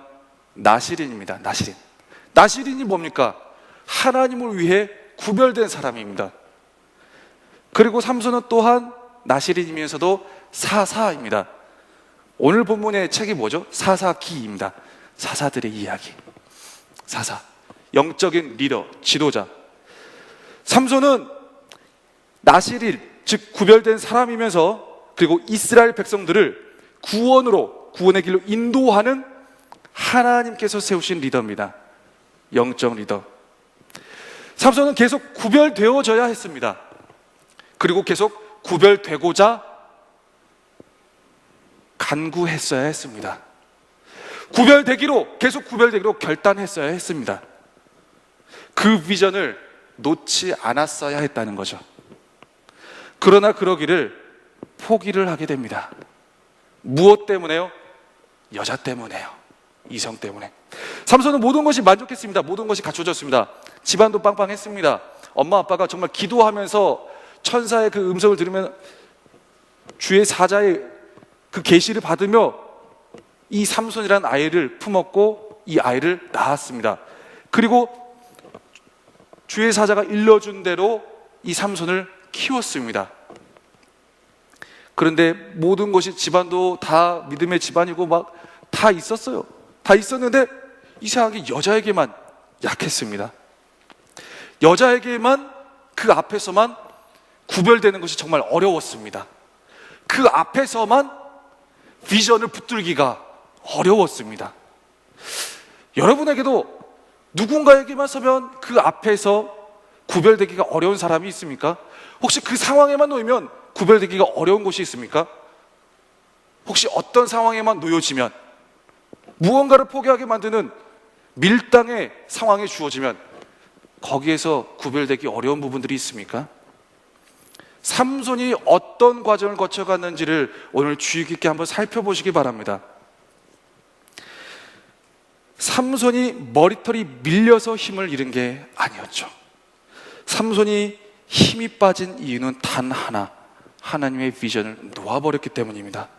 나시린입니다. 나시린이 뭡니까? 하나님을 위해 구별된 사람입니다. 그리고 삼손은 또한 나시린이면서도 사사입니다. 오늘 본문의 책이 뭐죠? 사사기입니다. 사사들의 이야기. 사사, 영적인 리더, 지도자. 삼손은 나시린, 즉 구별된 사람이면서 그리고 이스라엘 백성들을 구원의 길로 인도하는 하나님께서 세우신 리더입니다. 영적 리더. 삼손은 계속 구별되어져야 했습니다. 그리고 계속 구별되고자 간구했어야 했습니다. 계속 구별되기로 결단했어야 했습니다. 그 비전을 놓지 않았어야 했다는 거죠. 그러나 그러기를 포기를 하게 됩니다. 무엇 때문에요? 여자 때문에요. 이성 때문에. 삼손은 모든 것이 만족했습니다. 모든 것이 갖춰졌습니다. 집안도 빵빵했습니다. 엄마 아빠가 정말 기도하면서 천사의 그 음성을 들으면 주의 사자의 그 계시를 받으며 이 삼손이라는 아이를 품었고 이 아이를 낳았습니다. 그리고 주의 사자가 일러준 대로 이 삼손을 키웠습니다. 그런데 모든 것이 집안도 다 믿음의 집안이고 막 다 있었어요. 다 있었는데 이상하게 여자에게만 약했습니다. 여자에게만 그 앞에서만 구별되는 것이 정말 어려웠습니다. 그 앞에서만 비전을 붙들기가 어려웠습니다. 여러분에게도 누군가에게만 서면 그 앞에서 구별되기가 어려운 사람이 있습니까? 혹시 그 상황에만 놓이면 구별되기가 어려운 곳이 있습니까? 혹시 어떤 상황에만 놓여지면, 무언가를 포기하게 만드는 밀당의 상황에 주어지면 거기에서 구별되기 어려운 부분들이 있습니까? 삼손이 어떤 과정을 거쳐갔는지를 오늘 주의 깊게 한번 살펴보시기 바랍니다. 삼손이 머리털이 밀려서 힘을 잃은 게 아니었죠. 삼손이 힘이 빠진 이유는 단 하나, 하나님의 비전을 놓아버렸기 때문입니다.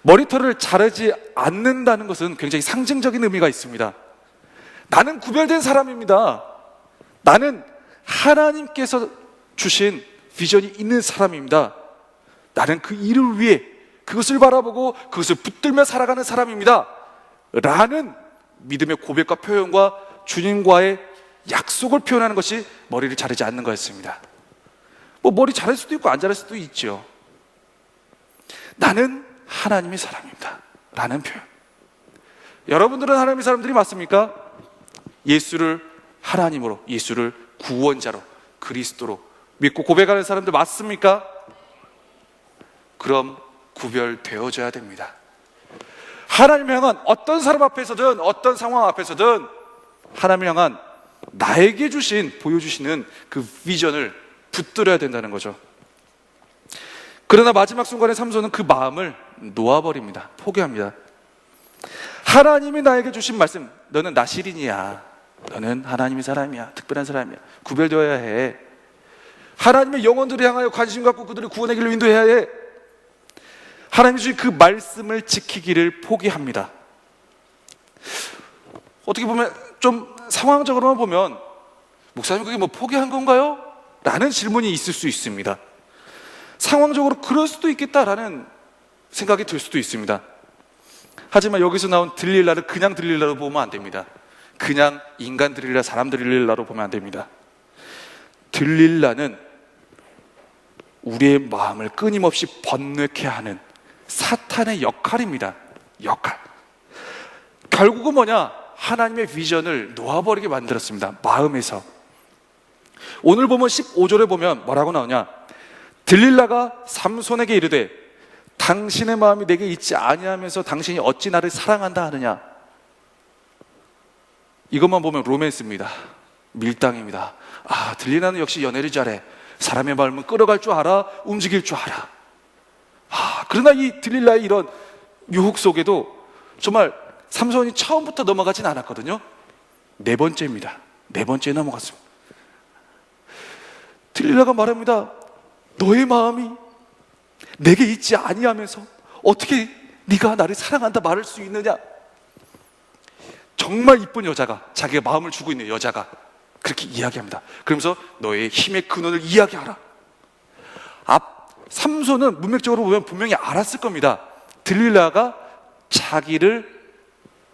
머리털을 자르지 않는다는 것은 굉장히 상징적인 의미가 있습니다. 나는 구별된 사람입니다. 나는 하나님께서 주신 비전이 있는 사람입니다. 나는 그 일을 위해 그것을 바라보고 그것을 붙들며 살아가는 사람입니다. 라는 믿음의 고백과 표현과 주님과의 약속을 표현하는 것이 머리를 자르지 않는 거였습니다. 뭐 머리 자를 수도 있고 안 자를 수도 있죠. 나는 하나님의 사람입니다. 라는 표현. 여러분들은 하나님의 사람들이 맞습니까? 예수를 하나님으로, 예수를 구원자로, 그리스도로 믿고 고백하는 사람들 맞습니까? 그럼 구별되어져야 됩니다. 하나님을 향한 어떤 사람 앞에서든 어떤 상황 앞에서든 하나님을 향한 나에게 보여주시는 그 비전을 붙들어야 된다는 거죠. 그러나 마지막 순간에 삼손은 그 마음을 놓아버립니다. 포기합니다. 하나님이 나에게 주신 말씀, 너는 나시린이야. 너는 하나님의 사람이야. 특별한 사람이야. 구별되어야 해. 하나님의 영혼들을 향하여 관심 갖고 그들을 구원의 길로 인도해야 해. 하나님이 주신 그 말씀을 지키기를 포기합니다. 어떻게 보면 좀 상황적으로만 보면 목사님 그게 뭐 포기한 건가요? 라는 질문이 있을 수 있습니다. 상황적으로 그럴 수도 있겠다라는 생각이 들 수도 있습니다. 하지만 여기서 나온 들릴라를 그냥 들릴라로 보면 안 됩니다. 그냥 인간 들릴라, 사람 들릴라로 보면 안 됩니다. 들릴라는 우리의 마음을 끊임없이 번뇌케 하는 사탄의 역할입니다. 역할. 결국은 뭐냐? 하나님의 비전을 놓아버리게 만들었습니다. 마음에서. 오늘 보면 15절에 보면 뭐라고 나오냐? 들릴라가 삼손에게 이르되 당신의 마음이 내게 있지 아니하면서 당신이 어찌 나를 사랑한다 하느냐? 이것만 보면 로맨스입니다. 밀당입니다. 아, 들릴라는 역시 연애를 잘해. 사람의 마음은 끌어갈 줄 알아, 움직일 줄 알아. 아, 그러나 이 들릴라의 이런 유혹 속에도 정말 삼손이 처음부터 넘어가진 않았거든요. 네 번째입니다. 네 번째에 넘어갔습니다. 들릴라가 말합니다. 너의 마음이 내게 있지 아니하면서 어떻게 네가 나를 사랑한다 말할 수 있느냐? 정말 이쁜 여자가, 자기가 마음을 주고 있는 여자가 그렇게 이야기합니다. 그러면서 너의 힘의 근원을 이야기하라. 삼손은 문맥적으로 보면 분명히 알았을 겁니다. 들릴라가 자기를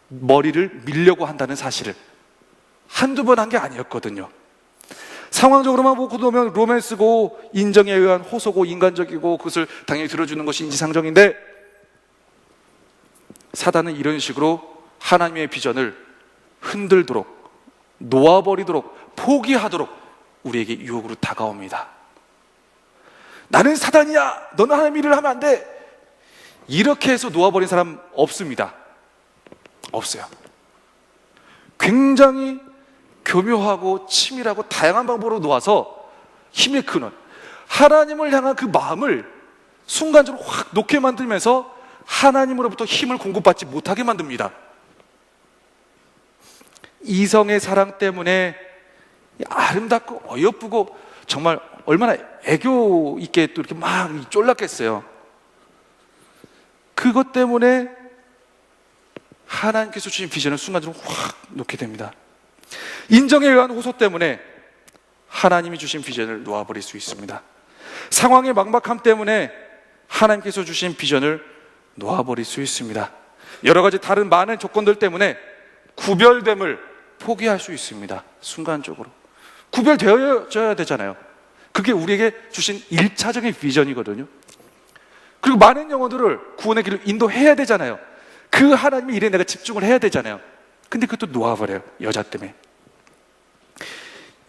머리를 밀려고 한다는 사실을 한두 번 한 게 아니었거든요. 상황적으로만 보고 보면 로맨스고 인정에 의한 호소고 인간적이고 그것을 당연히 들어주는 것이 인지상정인데, 사단은 이런 식으로 하나님의 비전을 흔들도록, 놓아버리도록, 포기하도록 우리에게 유혹으로 다가옵니다. 나는 사단이야, 너는 하나님 일을 하면 안 돼, 이렇게 해서 놓아버린 사람 없습니다. 없어요. 굉장히 교묘하고 치밀하고 다양한 방법으로 놓아서 힘의 근원, 하나님을 향한 그 마음을 순간적으로 확 놓게 만들면서 하나님으로부터 힘을 공급받지 못하게 만듭니다. 이성의 사랑 때문에 아름답고 어여쁘고 정말 얼마나 애교 있게 또 이렇게 막 쫄랐겠어요. 그것 때문에 하나님께서 주신 비전을 순간적으로 확 놓게 됩니다. 인정에 의한 호소 때문에 하나님이 주신 비전을 놓아버릴 수 있습니다. 상황의 막막함 때문에 하나님께서 주신 비전을 놓아버릴 수 있습니다. 여러 가지 다른 많은 조건들 때문에 구별됨을 포기할 수 있습니다. 순간적으로 구별되어져야 되잖아요. 그게 우리에게 주신 1차적인 비전이거든요. 그리고 많은 영혼들을 구원의 길을 인도해야 되잖아요. 그 하나님의 일에 내가 집중을 해야 되잖아요. 근데 그것도 놓아버려요. 여자 때문에.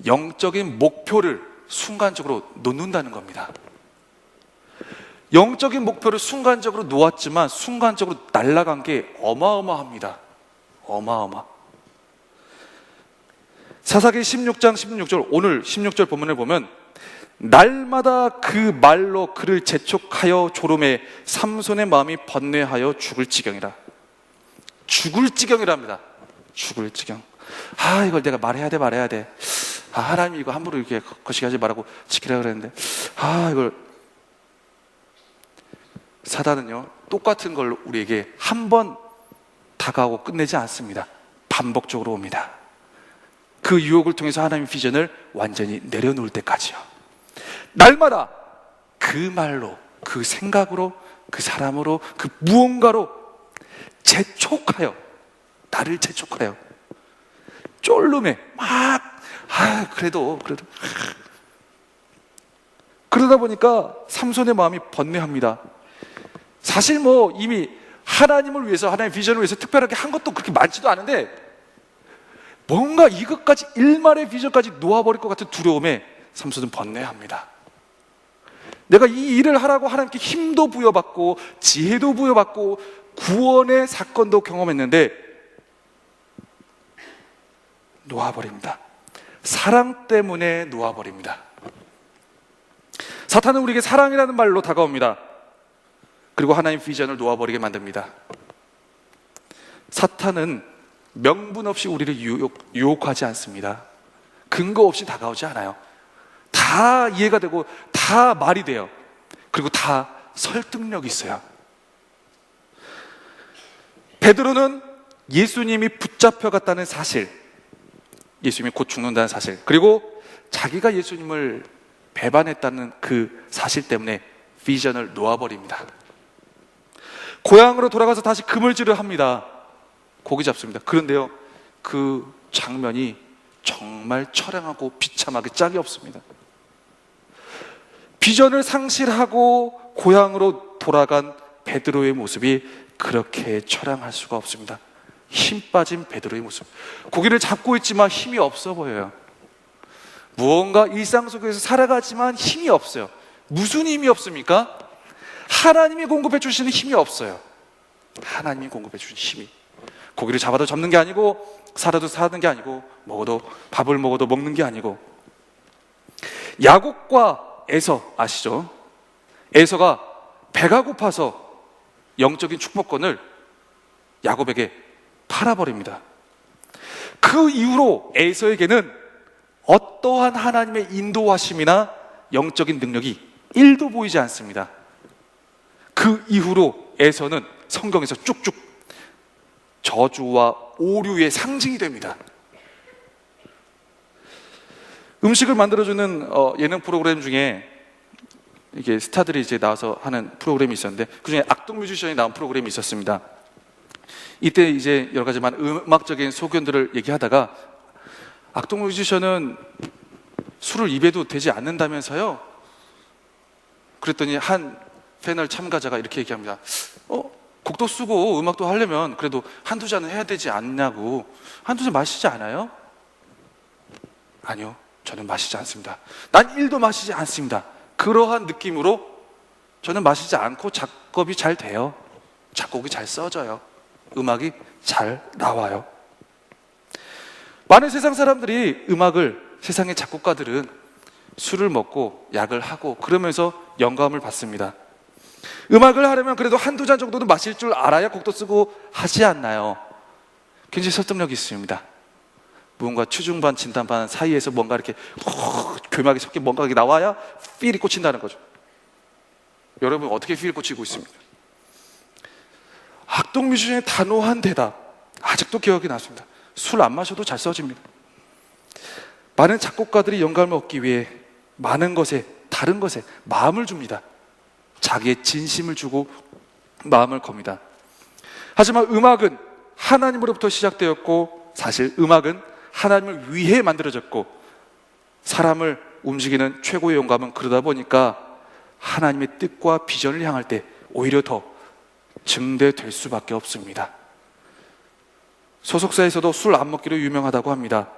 영적인 목표를 순간적으로 놓는다는 겁니다. 영적인 목표를 순간적으로 놓았지만 순간적으로 날아간 게 어마어마합니다. 어마어마. 사사기 16장 16절, 오늘 16절 본문을 보면 날마다 그 말로 그를 재촉하여 조름에 삼손의 마음이 번뇌하여 죽을 지경이라. 죽을 지경이랍니다. 죽을 지경. 이걸 내가 말해야 돼. 하나님이 이거 함부로 이렇게 거시기 하지 말라고 지키라 그랬는데, 이걸. 사단은요, 똑같은 걸 우리에게 한 번 다가오고 끝내지 않습니다. 반복적으로 옵니다. 그 유혹을 통해서 하나님의 비전을 완전히 내려놓을 때까지요. 날마다 그 말로, 그 생각으로, 그 사람으로, 그 무언가로 재촉하여, 나를 재촉하여 쫄름에 그래도 그러다 보니까 삼손의 마음이 번뇌합니다. 사실 이미 하나님을 위해서, 하나님의 비전을 위해서 특별하게 한 것도 그렇게 많지도 않은데 뭔가 이것까지, 일말의 비전까지 놓아버릴 것 같은 두려움에 삼손은 번뇌합니다. 내가 이 일을 하라고 하나님께 힘도 부여받고 지혜도 부여받고 구원의 사건도 경험했는데 놓아버립니다. 사랑 때문에 놓아버립니다. 사탄은 우리에게 사랑이라는 말로 다가옵니다. 그리고 하나님 비전을 놓아버리게 만듭니다. 사탄은 명분 없이 우리를 유혹하지 않습니다. 근거 없이 다가오지 않아요. 다 이해가 되고 다 말이 돼요. 그리고 다 설득력이 있어요. 베드로는 예수님이 붙잡혀갔다는 사실, 예수님이 곧 죽는다는 사실, 그리고 자기가 예수님을 배반했다는 그 사실 때문에 비전을 놓아버립니다. 고향으로 돌아가서 다시 그물질을 합니다. 고기 잡습니다. 그런데요, 그 장면이 정말 처량하고 비참하게 짝이 없습니다. 비전을 상실하고 고향으로 돌아간 베드로의 모습이 그렇게 처량할 수가 없습니다. 힘 빠진 베드로의 모습. 고기를 잡고 있지만 힘이 없어 보여요. 무언가 일상 속에서 살아가지만 힘이 없어요. 무슨 힘이 없습니까? 하나님이 공급해 주시는 힘이 없어요. 하나님이 공급해 주신 힘이. 고기를 잡아도 잡는 게 아니고 살아도 사는 게 아니고 밥을 먹어도 먹는 게 아니고. 야곱과 에서 아시죠? 에서가 배가 고파서 영적인 축복권을 야곱에게 팔아버립니다. 그 이후로 에서에게는 어떠한 하나님의 인도하심이나 영적인 능력이 1도 보이지 않습니다. 그 이후로 에서는 성경에서 쭉쭉 저주와 오류의 상징이 됩니다. 음식을 만들어주는 예능 프로그램 중에 이게 스타들이 이제 나와서 하는 프로그램이 있었는데 그 중에 악동 뮤지션이 나온 프로그램이 있었습니다. 이때 이제 여러 가지 음악적인 소견들을 얘기하다가 악동 뮤지션은 술을 입에도 되지 않는다면서요? 그랬더니 한 패널 참가자가 이렇게 얘기합니다. 곡도 쓰고 음악도 하려면 그래도 한두 잔은 해야 되지 않냐고. 한두 잔 마시지 않아요? 아니요, 저는 마시지 않습니다. 난 1도 마시지 않습니다. 그러한 느낌으로 저는 마시지 않고 작업이 잘 돼요. 작곡이 잘 써져요. 음악이 잘 나와요. 많은 세상 사람들이 세상의 작곡가들은 술을 먹고 약을 하고 그러면서 영감을 받습니다. 음악을 하려면 그래도 한두 잔 정도는 마실 줄 알아야 곡도 쓰고 하지 않나요? 굉장히 설득력이 있습니다. 무언가 추중반 진단반 사이에서 뭔가 이렇게 교묘하게 섞인 뭔가 나와야 필이 꽂힌다는 거죠. 여러분 어떻게 필이 꽂히고 있습니까? 악동 뮤지션의 단호한 대답 아직도 기억이 났습니다. 술 안 마셔도 잘 써집니다. 많은 작곡가들이 영감을 얻기 위해 많은 것에, 다른 것에 마음을 줍니다. 자기의 진심을 주고 마음을 겁니다. 하지만 음악은 하나님으로부터 시작되었고 사실 음악은 하나님을 위해 만들어졌고 사람을 움직이는 최고의 영감은 그러다 보니까 하나님의 뜻과 비전을 향할 때 오히려 더 증대될 수밖에 없습니다. 소속사에서도 술 안 먹기로 유명하다고 합니다.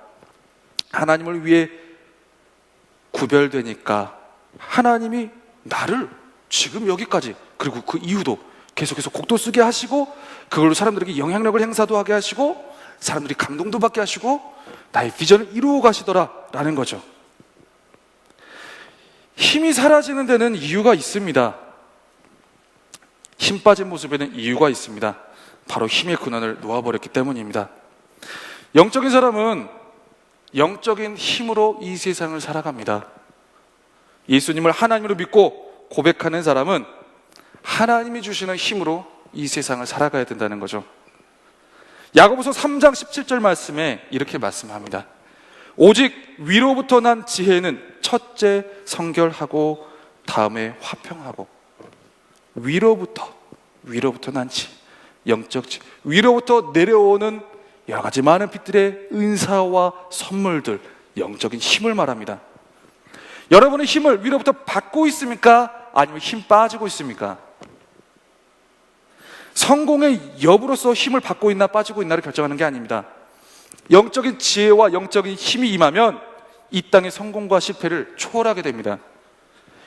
하나님을 위해 구별되니까 하나님이 나를 지금 여기까지, 그리고 그 이후도 계속해서 곡도 쓰게 하시고, 그걸로 사람들에게 영향력을 행사도 하게 하시고, 사람들이 감동도 받게 하시고, 나의 비전을 이루어 가시더라라는 거죠. 힘이 사라지는 데는 이유가 있습니다. 힘 빠진 모습에는 이유가 있습니다. 바로 힘의 근원을 놓아버렸기 때문입니다. 영적인 사람은 영적인 힘으로 이 세상을 살아갑니다. 예수님을 하나님으로 믿고 고백하는 사람은 하나님이 주시는 힘으로 이 세상을 살아가야 된다는 거죠. 야고보서 3장 17절 말씀에 이렇게 말씀합니다. 오직 위로부터 난 지혜는 첫째 성결하고 다음에 화평하고. 위로부터 난 지혜, 영적 지혜, 위로부터 내려오는 여러 가지 많은 빛들의 은사와 선물들, 영적인 힘을 말합니다. 여러분의 힘을 위로부터 받고 있습니까? 아니면 힘 빠지고 있습니까? 성공의 여부로서 힘을 받고 있나 빠지고 있나를 결정하는 게 아닙니다. 영적인 지혜와 영적인 힘이 임하면 이 땅의 성공과 실패를 초월하게 됩니다.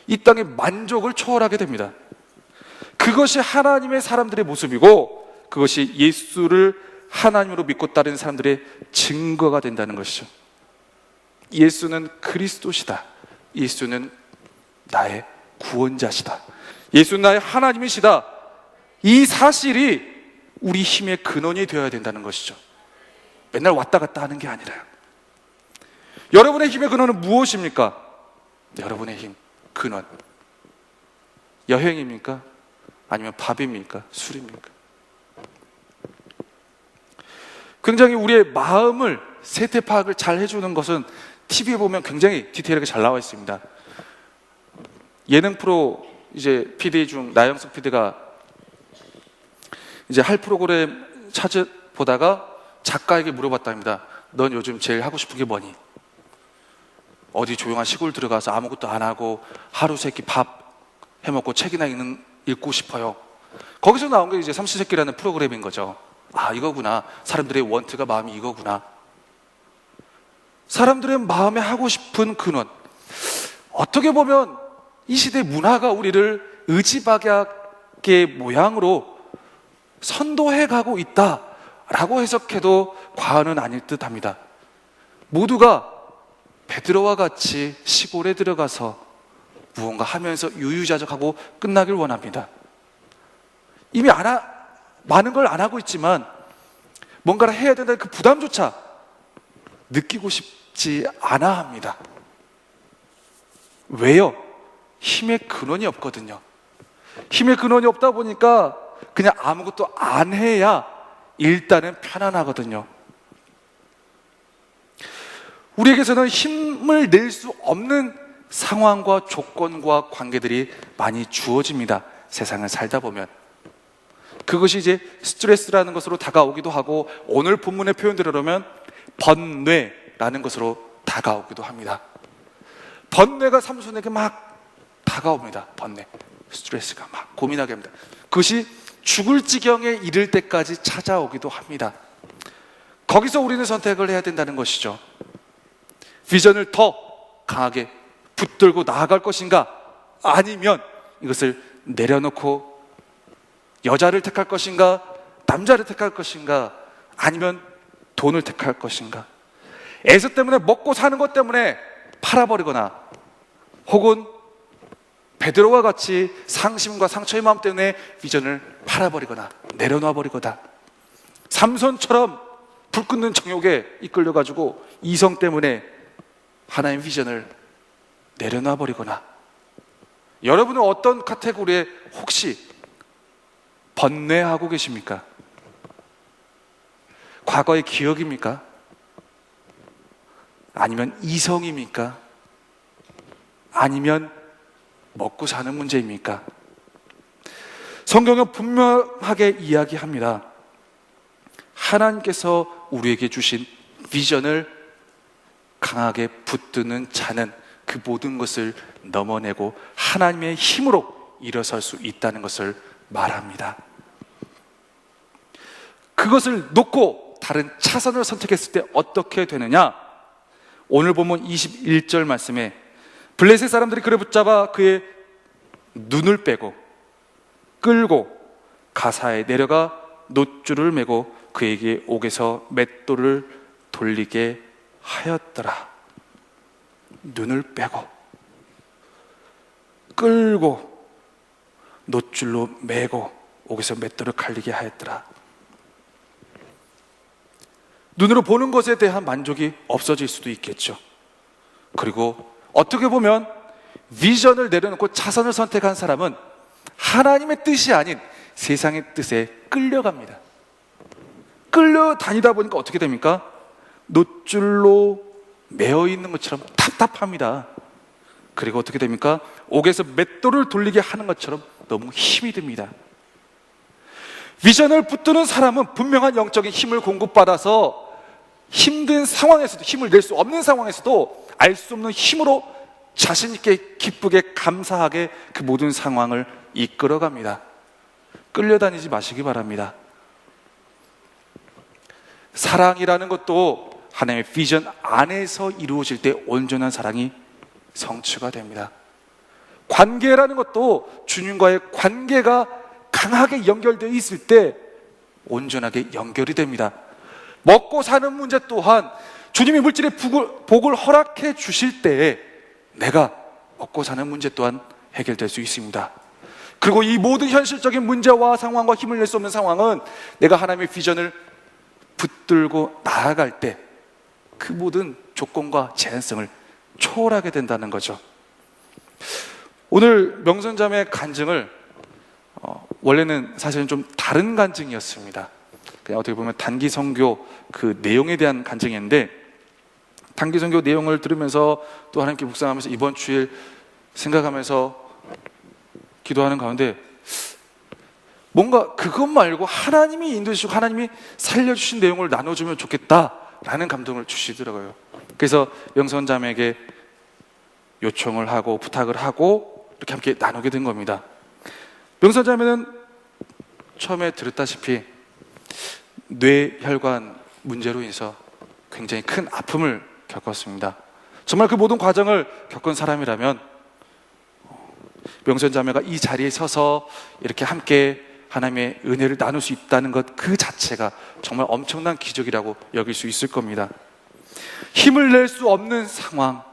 이 땅의 만족을 초월하게 됩니다. 그것이 하나님의 사람들의 모습이고, 그것이 예수를 하나님으로 믿고 따르는 사람들의 증거가 된다는 것이죠. 예수는 그리스도시다. 예수는 나의 구원자시다. 예수는 나의 하나님이시다. 이 사실이 우리 힘의 근원이 되어야 된다는 것이죠. 맨날 왔다 갔다 하는 게 아니라요. 여러분의 힘의 근원은 무엇입니까? 여러분의 힘, 근원. 여행입니까? 아니면 밥입니까? 술입니까? 굉장히 우리의 마음을 세태 파악을 잘 해주는 것은 TV에 보면 굉장히 디테일하게 잘 나와 있습니다. 예능 프로 이제 PD 중 나영석 PD가 이제 할 프로그램 보다가 작가에게 물어봤답니다. 넌 요즘 제일 하고 싶은 게 뭐니? 어디 조용한 시골 들어가서 아무것도 안 하고 하루 세끼 밥 해먹고 책이나 읽고 싶어요. 거기서 나온 게 이제 삼시세끼라는 프로그램인 거죠. 아, 이거구나. 사람들의 원트가, 마음이 이거구나. 사람들의 마음에 하고 싶은 근원. 어떻게 보면 이 시대 문화가 우리를 의지박약의 모양으로 선도해 가고 있다라고 해석해도 과언은 아닐 듯 합니다. 모두가 베드로와 같이 시골에 들어가서 무언가 하면서 유유자적하고 끝나길 원합니다. 이미 많은 걸 안 하고 있지만 뭔가를 해야 된다는 그 부담조차 느끼고 싶지 않아 합니다. 왜요? 힘의 근원이 없거든요. 힘의 근원이 없다 보니까 그냥 아무것도 안 해야 일단은 편안하거든요. 우리에게서는 힘을 낼 수 없는 상황과 조건과 관계들이 많이 주어집니다. 세상을 살다 보면. 그것이 이제 스트레스라는 것으로 다가오기도 하고, 오늘 본문의 표현대로 그러면 번뇌라는 것으로 다가오기도 합니다. 번뇌가 삼손에게 막 다가옵니다. 번뇌, 스트레스가 막 고민하게 합니다. 그것이 죽을 지경에 이를 때까지 찾아오기도 합니다. 거기서 우리는 선택을 해야 된다는 것이죠. 비전을 더 강하게 붙들고 나아갈 것인가, 아니면 이것을 내려놓고 여자를 택할 것인가, 남자를 택할 것인가, 아니면 돈을 택할 것인가. 애서 때문에, 먹고 사는 것 때문에 팔아버리거나, 혹은 베드로와 같이 상심과 상처의 마음 때문에 비전을 팔아버리거나 내려놔버리거나, 삼손처럼 불 끄는 정욕에 이끌려가지고 이성 때문에 하나님의 비전을 내려놔버리거나. 여러분은 어떤 카테고리에 혹시 번뇌하고 계십니까? 과거의 기억입니까? 아니면 이성입니까? 아니면 먹고 사는 문제입니까? 성경은 분명하게 이야기합니다. 하나님께서 우리에게 주신 비전을 강하게 붙드는 자는 그 모든 것을 넘어내고 하나님의 힘으로 일어설 수 있다는 것을 말합니다. 그것을 놓고 다른 차선을 선택했을 때 어떻게 되느냐? 오늘 본문 21절 말씀에 블레셋 사람들이 그를 붙잡아 그의 눈을 빼고 끌고 가사에 내려가 놋줄을 메고 그에게 옥에서 맷돌을 돌리게 하였더라. 눈을 빼고 끌고 놋줄로 메고 옥에서 맷돌을 갈리게 하였더라. 눈으로 보는 것에 대한 만족이 없어질 수도 있겠죠. 그리고 어떻게 보면 비전을 내려놓고 차선을 선택한 사람은 하나님의 뜻이 아닌 세상의 뜻에 끌려갑니다. 끌려다니다 보니까 어떻게 됩니까? 놋줄로 매어 있는 것처럼 답답합니다. 그리고 어떻게 됩니까? 옥에서 맷돌을 돌리게 하는 것처럼 너무 힘이 듭니다. 비전을 붙드는 사람은 분명한 영적인 힘을 공급받아서 힘든 상황에서도, 힘을 낼 수 없는 상황에서도 알 수 없는 힘으로 자신 있게 기쁘게 감사하게 그 모든 상황을 이끌어갑니다. 끌려다니지 마시기 바랍니다. 사랑이라는 것도 하나님의 비전 안에서 이루어질 때 온전한 사랑이 성취가 됩니다. 관계라는 것도 주님과의 관계가 강하게 연결되어 있을 때 온전하게 연결이 됩니다. 먹고 사는 문제 또한 주님이 물질의 복을 허락해 주실 때에 내가 먹고 사는 문제 또한 해결될 수 있습니다. 그리고 이 모든 현실적인 문제와 상황과 힘을 낼 수 없는 상황은 내가 하나님의 비전을 붙들고 나아갈 때 그 모든 조건과 제한성을 초월하게 된다는 거죠. 오늘 명선자매 간증을 원래는 사실은 좀 다른 간증이었습니다. 그냥 어떻게 보면 단기 선교 그 내용에 대한 간증이었는데, 단기 선교 내용을 들으면서 또 하나님께 묵상하면서 이번 주일 생각하면서 기도하는 가운데 뭔가 그것 말고 하나님이 인도해 주시고 하나님이 살려주신 내용을 나눠주면 좋겠다라는 감동을 주시더라고요. 그래서 명선자매에게 요청을 하고 부탁을 하고 이렇게 함께 나누게 된 겁니다. 명선자매는 처음에 들었다시피 뇌혈관 문제로 인해서 굉장히 큰 아픔을 겪었습니다. 정말 그 모든 과정을 겪은 사람이라면 명선자매가 이 자리에 서서 이렇게 함께 하나님의 은혜를 나눌 수 있다는 것 그 자체가 정말 엄청난 기적이라고 여길 수 있을 겁니다. 힘을 낼 수 없는 상황,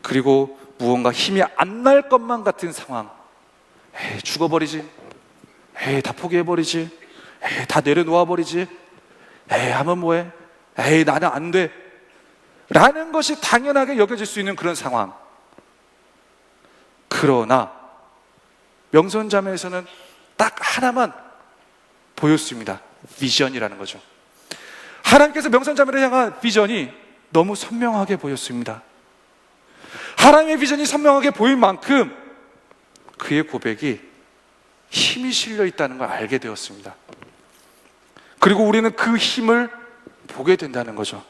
그리고 무언가 힘이 안 날 것만 같은 상황. 에이, 죽어버리지. 에이, 다 포기해버리지. 에이, 다 내려놓아버리지. 에이, 하면 뭐해. 에이, 나는 안 돼. 라는 것이 당연하게 여겨질 수 있는 그런 상황. 그러나 명선자매에서는 딱 하나만 보였습니다. 비전이라는 거죠. 하나님께서 명선자매를 향한 비전이 너무 선명하게 보였습니다. 하나님의 비전이 선명하게 보인 만큼 그의 고백이 힘이 실려 있다는 걸 알게 되었습니다. 그리고 우리는 그 힘을 보게 된다는 거죠.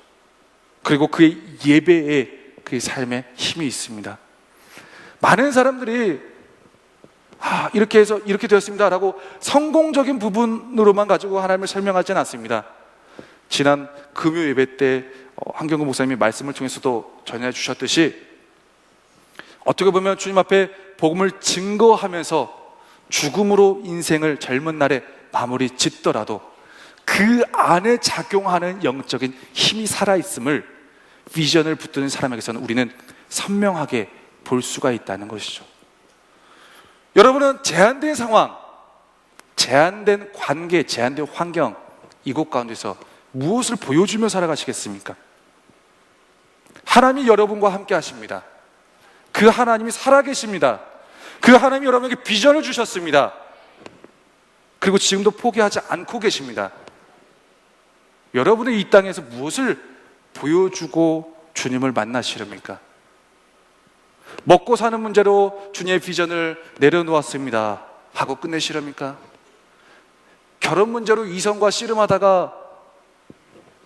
그리고 그의 예배에, 그의 삶에 힘이 있습니다. 많은 사람들이 이렇게 해서 이렇게 되었습니다 라고 성공적인 부분으로만 가지고 하나님을 설명하지는 않습니다. 지난 금요 예배 때 한경근 목사님이 말씀을 통해서도 전해 주셨듯이 어떻게 보면 주님 앞에 복음을 증거하면서 죽음으로 인생을 젊은 날에 마무리 짓더라도 그 안에 작용하는 영적인 힘이 살아있음을, 비전을 붙드는 사람에게서는 우리는 선명하게 볼 수가 있다는 것이죠. 여러분은 제한된 상황, 제한된 관계, 제한된 환경, 이곳 가운데서 무엇을 보여주며 살아가시겠습니까? 하나님이 여러분과 함께 하십니다. 그 하나님이 살아계십니다. 그 하나님이 여러분에게 비전을 주셨습니다. 그리고 지금도 포기하지 않고 계십니다. 여러분의 이 땅에서 무엇을 보여주고 주님을 만나시렵니까? 먹고 사는 문제로 주님의 비전을 내려놓았습니다 하고 끝내시렵니까? 결혼 문제로 이성과 씨름하다가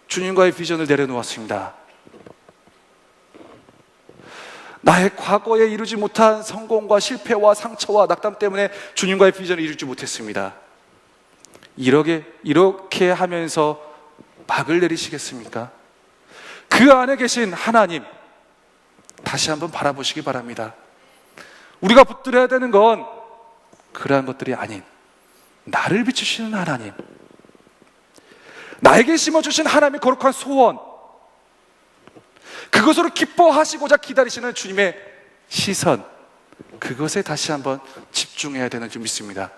주님과의 비전을 내려놓았습니다. 나의 과거에 이루지 못한 성공과 실패와 상처와 낙담 때문에 주님과의 비전을 이루지 못했습니다. 이렇게 하면서 막을 내리시겠습니까? 그 안에 계신 하나님 다시 한번 바라보시기 바랍니다. 우리가 붙들어야 되는 건 그러한 것들이 아닌 나를 비추시는 하나님, 나에게 심어주신 하나님의 거룩한 소원, 그것으로 기뻐하시고자 기다리시는 주님의 시선, 그것에 다시 한번 집중해야 되는 줄 믿습니다.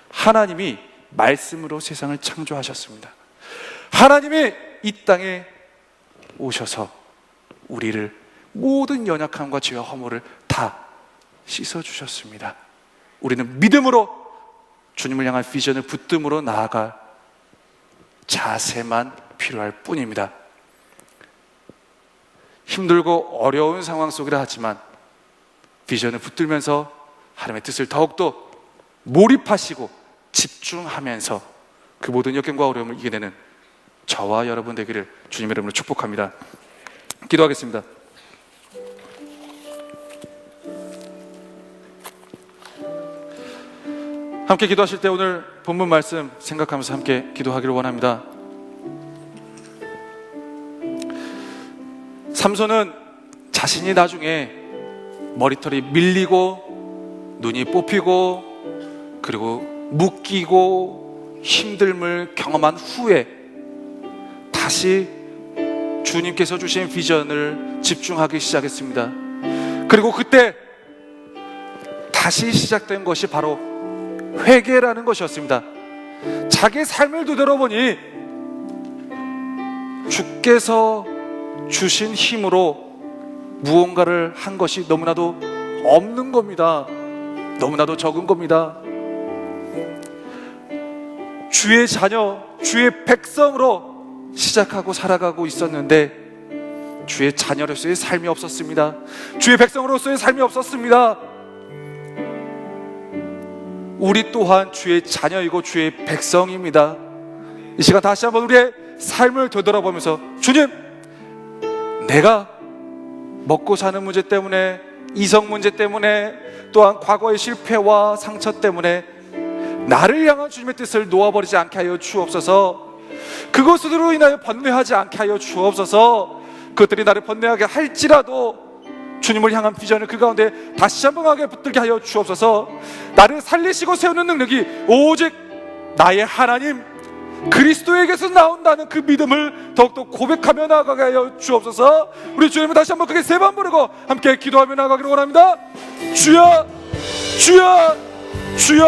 하나님이 말씀으로 세상을 창조하셨습니다. 하나님이 이 땅에 오셔서 우리를 모든 연약함과 죄와 허물을 다 씻어주셨습니다. 우리는 믿음으로 주님을 향한 비전을 붙듦으로 나아갈 자세만 필요할 뿐입니다. 힘들고 어려운 상황 속이라 하지만 비전을 붙들면서 하나님의 뜻을 더욱더 몰입하시고 집중하면서 그 모든 역경과 어려움을 이겨내는 저와 여러분 되기를 주님의 이름으로 축복합니다. 기도하겠습니다. 함께 기도하실 때 오늘 본문 말씀 생각하면서 함께 기도하기를 원합니다. 삼손은 자신이 나중에 머리털이 밀리고 눈이 뽑히고 그리고 묶이고 힘듦을 경험한 후에 다시 주님께서 주신 비전을 집중하기 시작했습니다. 그리고 그때 다시 시작된 것이 바로 회개라는 것이었습니다. 자기의 삶을 되돌아보니 주께서 주신 힘으로 무언가를 한 것이 너무나도 없는 겁니다. 너무나도 적은 겁니다. 주의 자녀, 주의 백성으로 시작하고 살아가고 있었는데 주의 자녀로서의 삶이 없었습니다. 주의 백성으로서의 삶이 없었습니다. 우리 또한 주의 자녀이고 주의 백성입니다. 이 시간 다시 한번 우리의 삶을 되돌아보면서 주님, 내가 먹고 사는 문제 때문에, 이성 문제 때문에, 또한 과거의 실패와 상처 때문에 나를 향한 주님의 뜻을 놓아버리지 않게 하여 주옵소서. 그것으로 인하여 번뇌하지 않게 하여 주옵소서. 그것들이 나를 번뇌하게 할지라도 주님을 향한 비전을 그 가운데 다시 한번 하게 붙들게 하여 주옵소서. 나를 살리시고 세우는 능력이 오직 나의 하나님 그리스도에게서 나온다는 그 믿음을 더욱더 고백하며 나아가게 하여 주옵소서. 우리 주님을 다시 한번 크게 세 번 부르고 함께 기도하며 나아가기를 원합니다. 주여, 주여, 주여.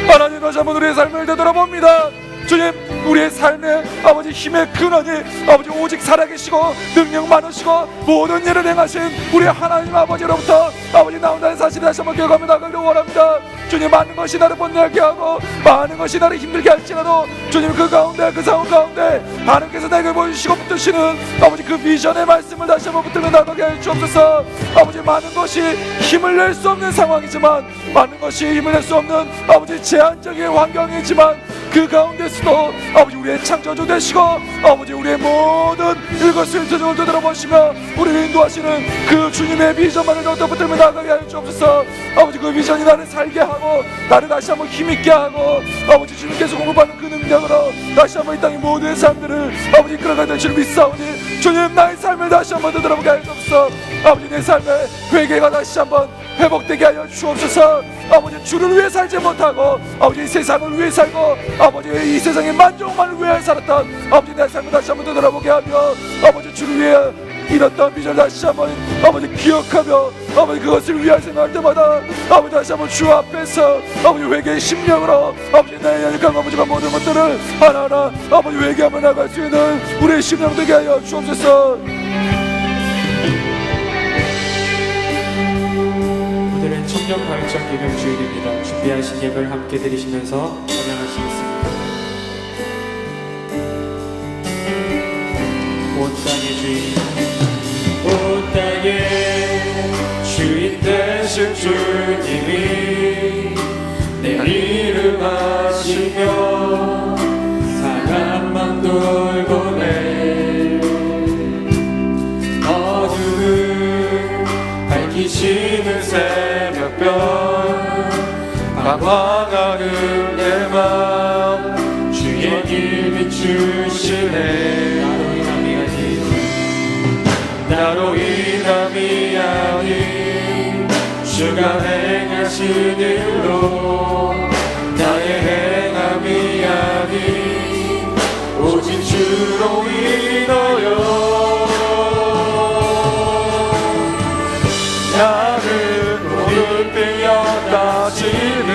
하나님, 다시 한번 우리의 삶을 되돌아봅니다. 주님, 우리의 삶의 아버지 힘의 근원이 아버지 오직 살아계시고 능력 많으시고 모든 일을 행하신 우리 하나님 아버지로부터 아버지 나온다는 사실을 다시 한번 기억하며 나가기를 원합니다. 주님, 많은 것이 나를 번뇌하게 하고 많은 것이 나를 힘들게 할지라도 주님, 그 가운데, 그 상황 가운데 하나님께서 내게 보여주시고 붙드시는 아버지 그 비전의 말씀을 다시 한번 붙들며 나가게 해 주옵소서. 아버지, 많은 것이 힘을 낼 수 없는 상황이지만, 많은 것이 힘을 낼 수 없는 아버지 제한적인 환경이지만 그 가운데서도 아버지 우리의 창조주 되시고 아버지 우리의 모든 일것을 되돌아보시며 우리를 인도하시는 그 주님의 비전만을 더욱더 붙들며 나아가게 하여 주옵소서. 아버지, 그 비전이 나를 살게 하고 나를 다시 한번 힘있게 하고 아버지 주님께서 공급하는 그 능력으로 다시 한번 이 땅의 모든 삶들을 아버지 이끌어가야 될 줄 믿사오니 주님, 나의 삶을 다시 한번 되돌아보게 하여 주옵소서. 아버지, 내 삶의 회개가 다시 한번 회복되게 하여 주옵소서. 아버지, 주를 위해 살지 못하고 아버지 이 세상을 위해 살고 아버지 이 세상의 만족만을 위해 살았던 아버지 내 삶을 다시 한번 되돌아보게 하며 아버지 주를 위해 이뤘던 비전을 다시 한번 아버지 기억하며 아버지 그것을 위하여 생각할 때마다 아버지 다시 한번 주 앞에서 아버지 회개의 심령으로 아버지 나의 연약한 아버지가 모든 것들을 하나하나 아버지 회개하며 나갈 수 있는 우리의 심령 되게 하여 주옵소서. 오늘은 청년 가요청 예배 주일입니다. 준비하신 예배를 함께 드리시면서 찬양하시겠습니다. 온 땅의 주인, 온 땅의 주인 되신 주님이 내리를 마시며 사랑만 돌보네. 어둠을 밝히시는 새벽별 방황하는 마른 내 맘 주의 길 비추시네. 나로 인함이 아닌 주가 행하신 일로 나의 행함이 아닌 오직 주로 인하여 나는 오늘 빼앗아지는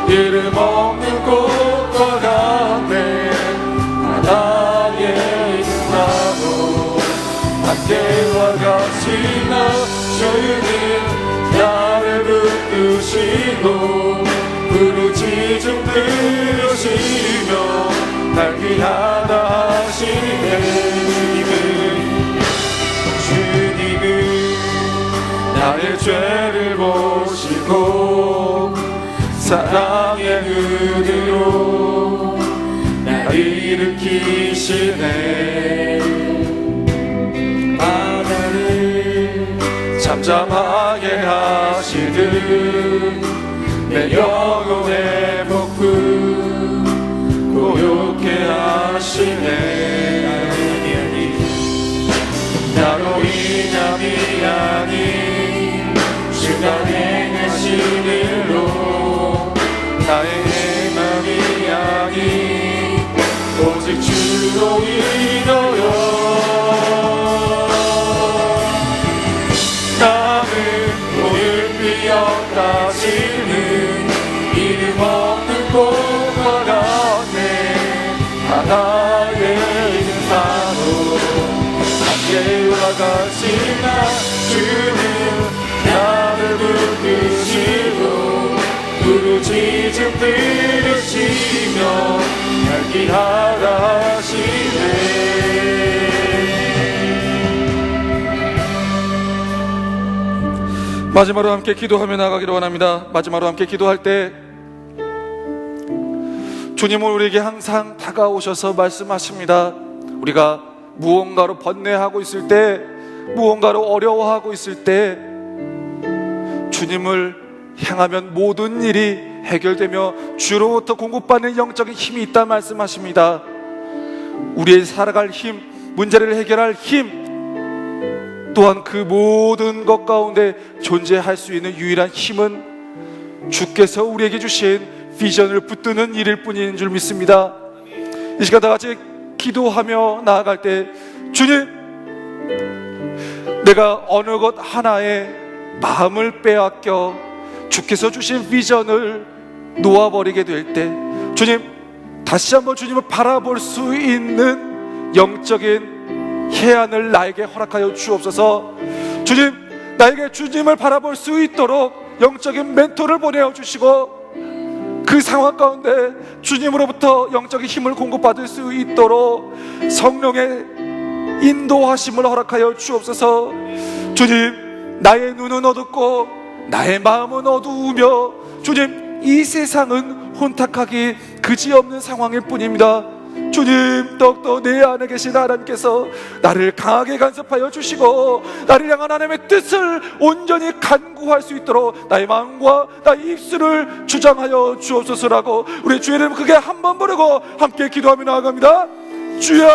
이름 없는 꽃과 같네. 바다에 있는 나도 안개와 같이 나 주님 나를 붙드시고 부르짖음 들으시며 날 귀하다 하시네. 주님은 나의 죄를 보시고 사랑의 은혜로 날 일으키시네. 바다를 잠잠하게 하시듯 내 영혼의 목숨 고요케 하시네. 나로 인함이 아닌 주가 행하신 일로 나의 행함이 아닌 오직 주로 인하여 나는 오늘 피어나지는 이름 없는 꽃과 같네. 바다에 있는 파도 안개와 같이 나 주는 나를 붙드시고 부르짖음 들으시며 날 귀하다 하시네. 마지막으로 함께 기도하며 나가기를 원합니다. 마지막으로 함께 기도할 때 주님은 우리에게 항상 다가오셔서 말씀하십니다. 우리가 무언가로 번뇌하고 있을 때, 무언가로 어려워하고 있을 때 주님을 향하면 모든 일이 해결되며 주로부터 공급받는 영적인 힘이 있다 말씀하십니다. 우리의 살아갈 힘, 문제를 해결할 힘, 또한 그 모든 것 가운데 존재할 수 있는 유일한 힘은 주께서 우리에게 주신 비전을 붙드는 일일 뿐인 줄 믿습니다. 이 시간 다 같이 기도하며 나아갈 때 주님, 내가 어느 것 하나에 마음을 빼앗겨 주께서 주신 비전을 놓아버리게 될 때 주님, 다시 한번 주님을 바라볼 수 있는 영적인 해안을 나에게 허락하여 주옵소서. 주님, 나에게 주님을 바라볼 수 있도록 영적인 멘토를 보내어 주시고 그 상황 가운데 주님으로부터 영적인 힘을 공급받을 수 있도록 성령의 인도하심을 허락하여 주옵소서. 주님, 나의 눈은 어둡고 나의 마음은 어두우며 주님, 이 세상은 혼탁하기 그지없는 상황일 뿐입니다. 주님, 더욱더 내 안에 계신 하나님께서 나를 강하게 간섭하여 주시고 나를 향한 하나님의 뜻을 온전히 간구할 수 있도록 나의 마음과 나의 입술을 주장하여 주옵소서라고 우리 주의 이름 크게 한번 부르고 함께 기도하며 나아갑니다. 주여,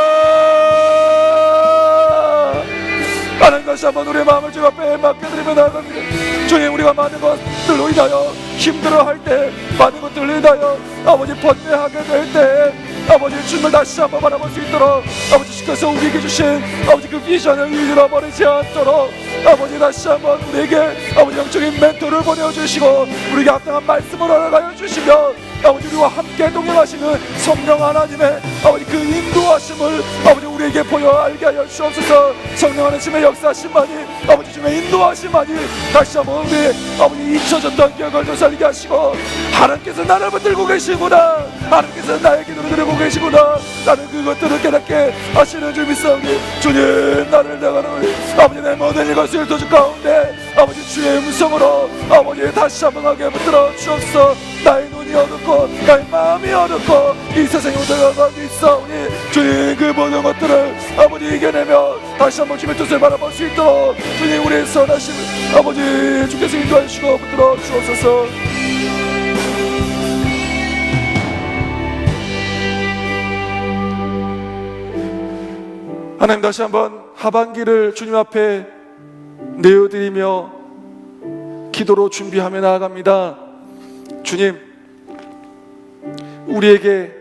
하나님, 다시 한번 우리의 마음을 주 앞에 맡겨드리며 나아갑니다. 주님, 우리가 많은 것들로 인하여 힘들어할 때, 많은 것들로 인하여 아버지 번뇌하게 될 때 아버지 주님을 다시 한번 바라볼 수 있도록 아버지 주께서 우리에게 주신 아버지 그 비전을 잃어버리지 않도록 아버지 다시 한번 우리에게 아버지 영적인 멘토를 보내주시고 우리에게 합당한 말씀을 허락하여 주시며 아버지 우리와 함께 동행하시는 성령 하나님의 아버지 그 인도하심을 아버지 우리에게 보여 알게 하여 주옵소서. 성령 하나님의 역사하심만이 아버지 주님의 인도하심만이 다시 한번 우리 아버지 잊혀졌던 기억을 되살리게 하시고 하나님께서 나를 붙들고 계시구나, 하나님께서 나의 기도를 들고 계시구나, 나는 그것들을 깨닫게 하시는 줄 믿사오니 주님, 나를 나가는 아버지 내 모든 이것을 도주 가운데 아버지 주의 음성으로 아버지 다시 한번 하게 붙들어 주옵소서. 나의 눈이 어둡고 나의 마음이 어둡고 이 세상에 오다가 믿사오니 주님, 그 모든 것들을 아버지 이겨내며 다시 한번 주님의 뜻을 바라볼 수 있도록 주님, 우리의 선하심을 아버지 주께서 인도하시고 붙들어 주옵소서. 하나님, 다시 한번 하반기를 주님 앞에 내어드리며 기도로 준비하며 나아갑니다. 주님, 우리에게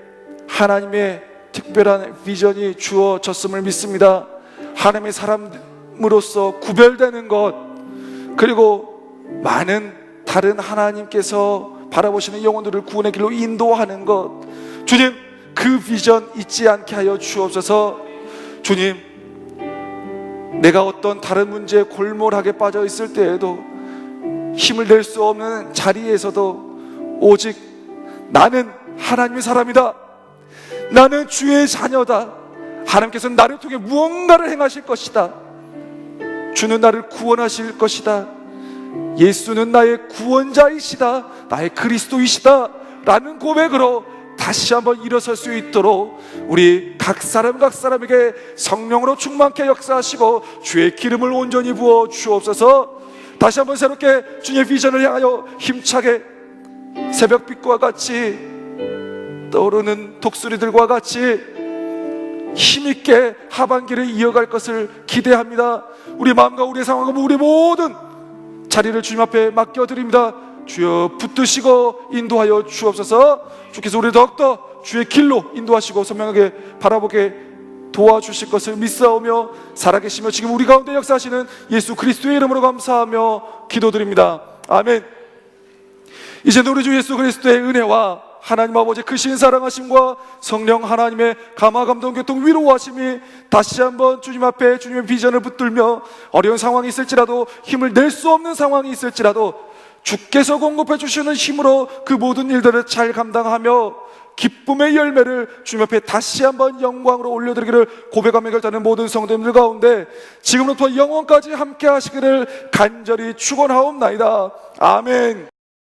하나님의 특별한 비전이 주어졌음을 믿습니다. 하나님의 사람으로서 구별되는 것, 그리고 많은 다른 하나님께서 바라보시는 영혼들을 구원의 길로 인도하는 것, 주님, 그 비전 잊지 않게 하여 주옵소서. 주님, 내가 어떤 다른 문제에 골몰하게 빠져 있을 때에도, 힘을 낼 수 없는 자리에서도 오직 나는 하나님의 사람이다, 나는 주의 자녀다, 하나님께서는 나를 통해 무언가를 행하실 것이다, 주는 나를 구원하실 것이다, 예수는 나의 구원자이시다, 나의 그리스도이시다 라는 고백으로 다시 한번 일어설 수 있도록 우리 각 사람에게 성령으로 충만케 역사하시고 주의 기름을 온전히 부어 주옵소서. 다시 한번 새롭게 주님의 비전을 향하여 힘차게 새벽빛과 같이 떠오르는 독수리들과 같이 힘있게 하반기를 이어갈 것을 기대합니다. 우리 마음과 우리의 상황과 우리 모든 자리를 주님 앞에 맡겨드립니다. 주여 붙드시고 인도하여 주옵소서. 주께서 우리 더욱더 주의 길로 인도하시고 선명하게 바라보게 도와주실 것을 믿사오며, 살아계시며 지금 우리 가운데 역사하시는 예수 그리스도의 이름으로 감사하며 기도드립니다. 아멘. 이제는 우리 주 예수 그리스도의 은혜와 하나님 아버지의 크신 사랑하심과 성령 하나님의 감화 감동 교통 위로하심이 다시 한번 주님 앞에 주님의 비전을 붙들며 어려운 상황이 있을지라도, 힘을 낼 수 없는 상황이 있을지라도 주께서 공급해 주시는 힘으로 그 모든 일들을 잘 감당하며 기쁨의 열매를 주님 앞에 다시 한번 영광으로 올려드리기를 고백하며 결단하는 모든 성도님들 가운데 지금부터 영원까지 함께 하시기를 간절히 축원하옵나이다. 아멘.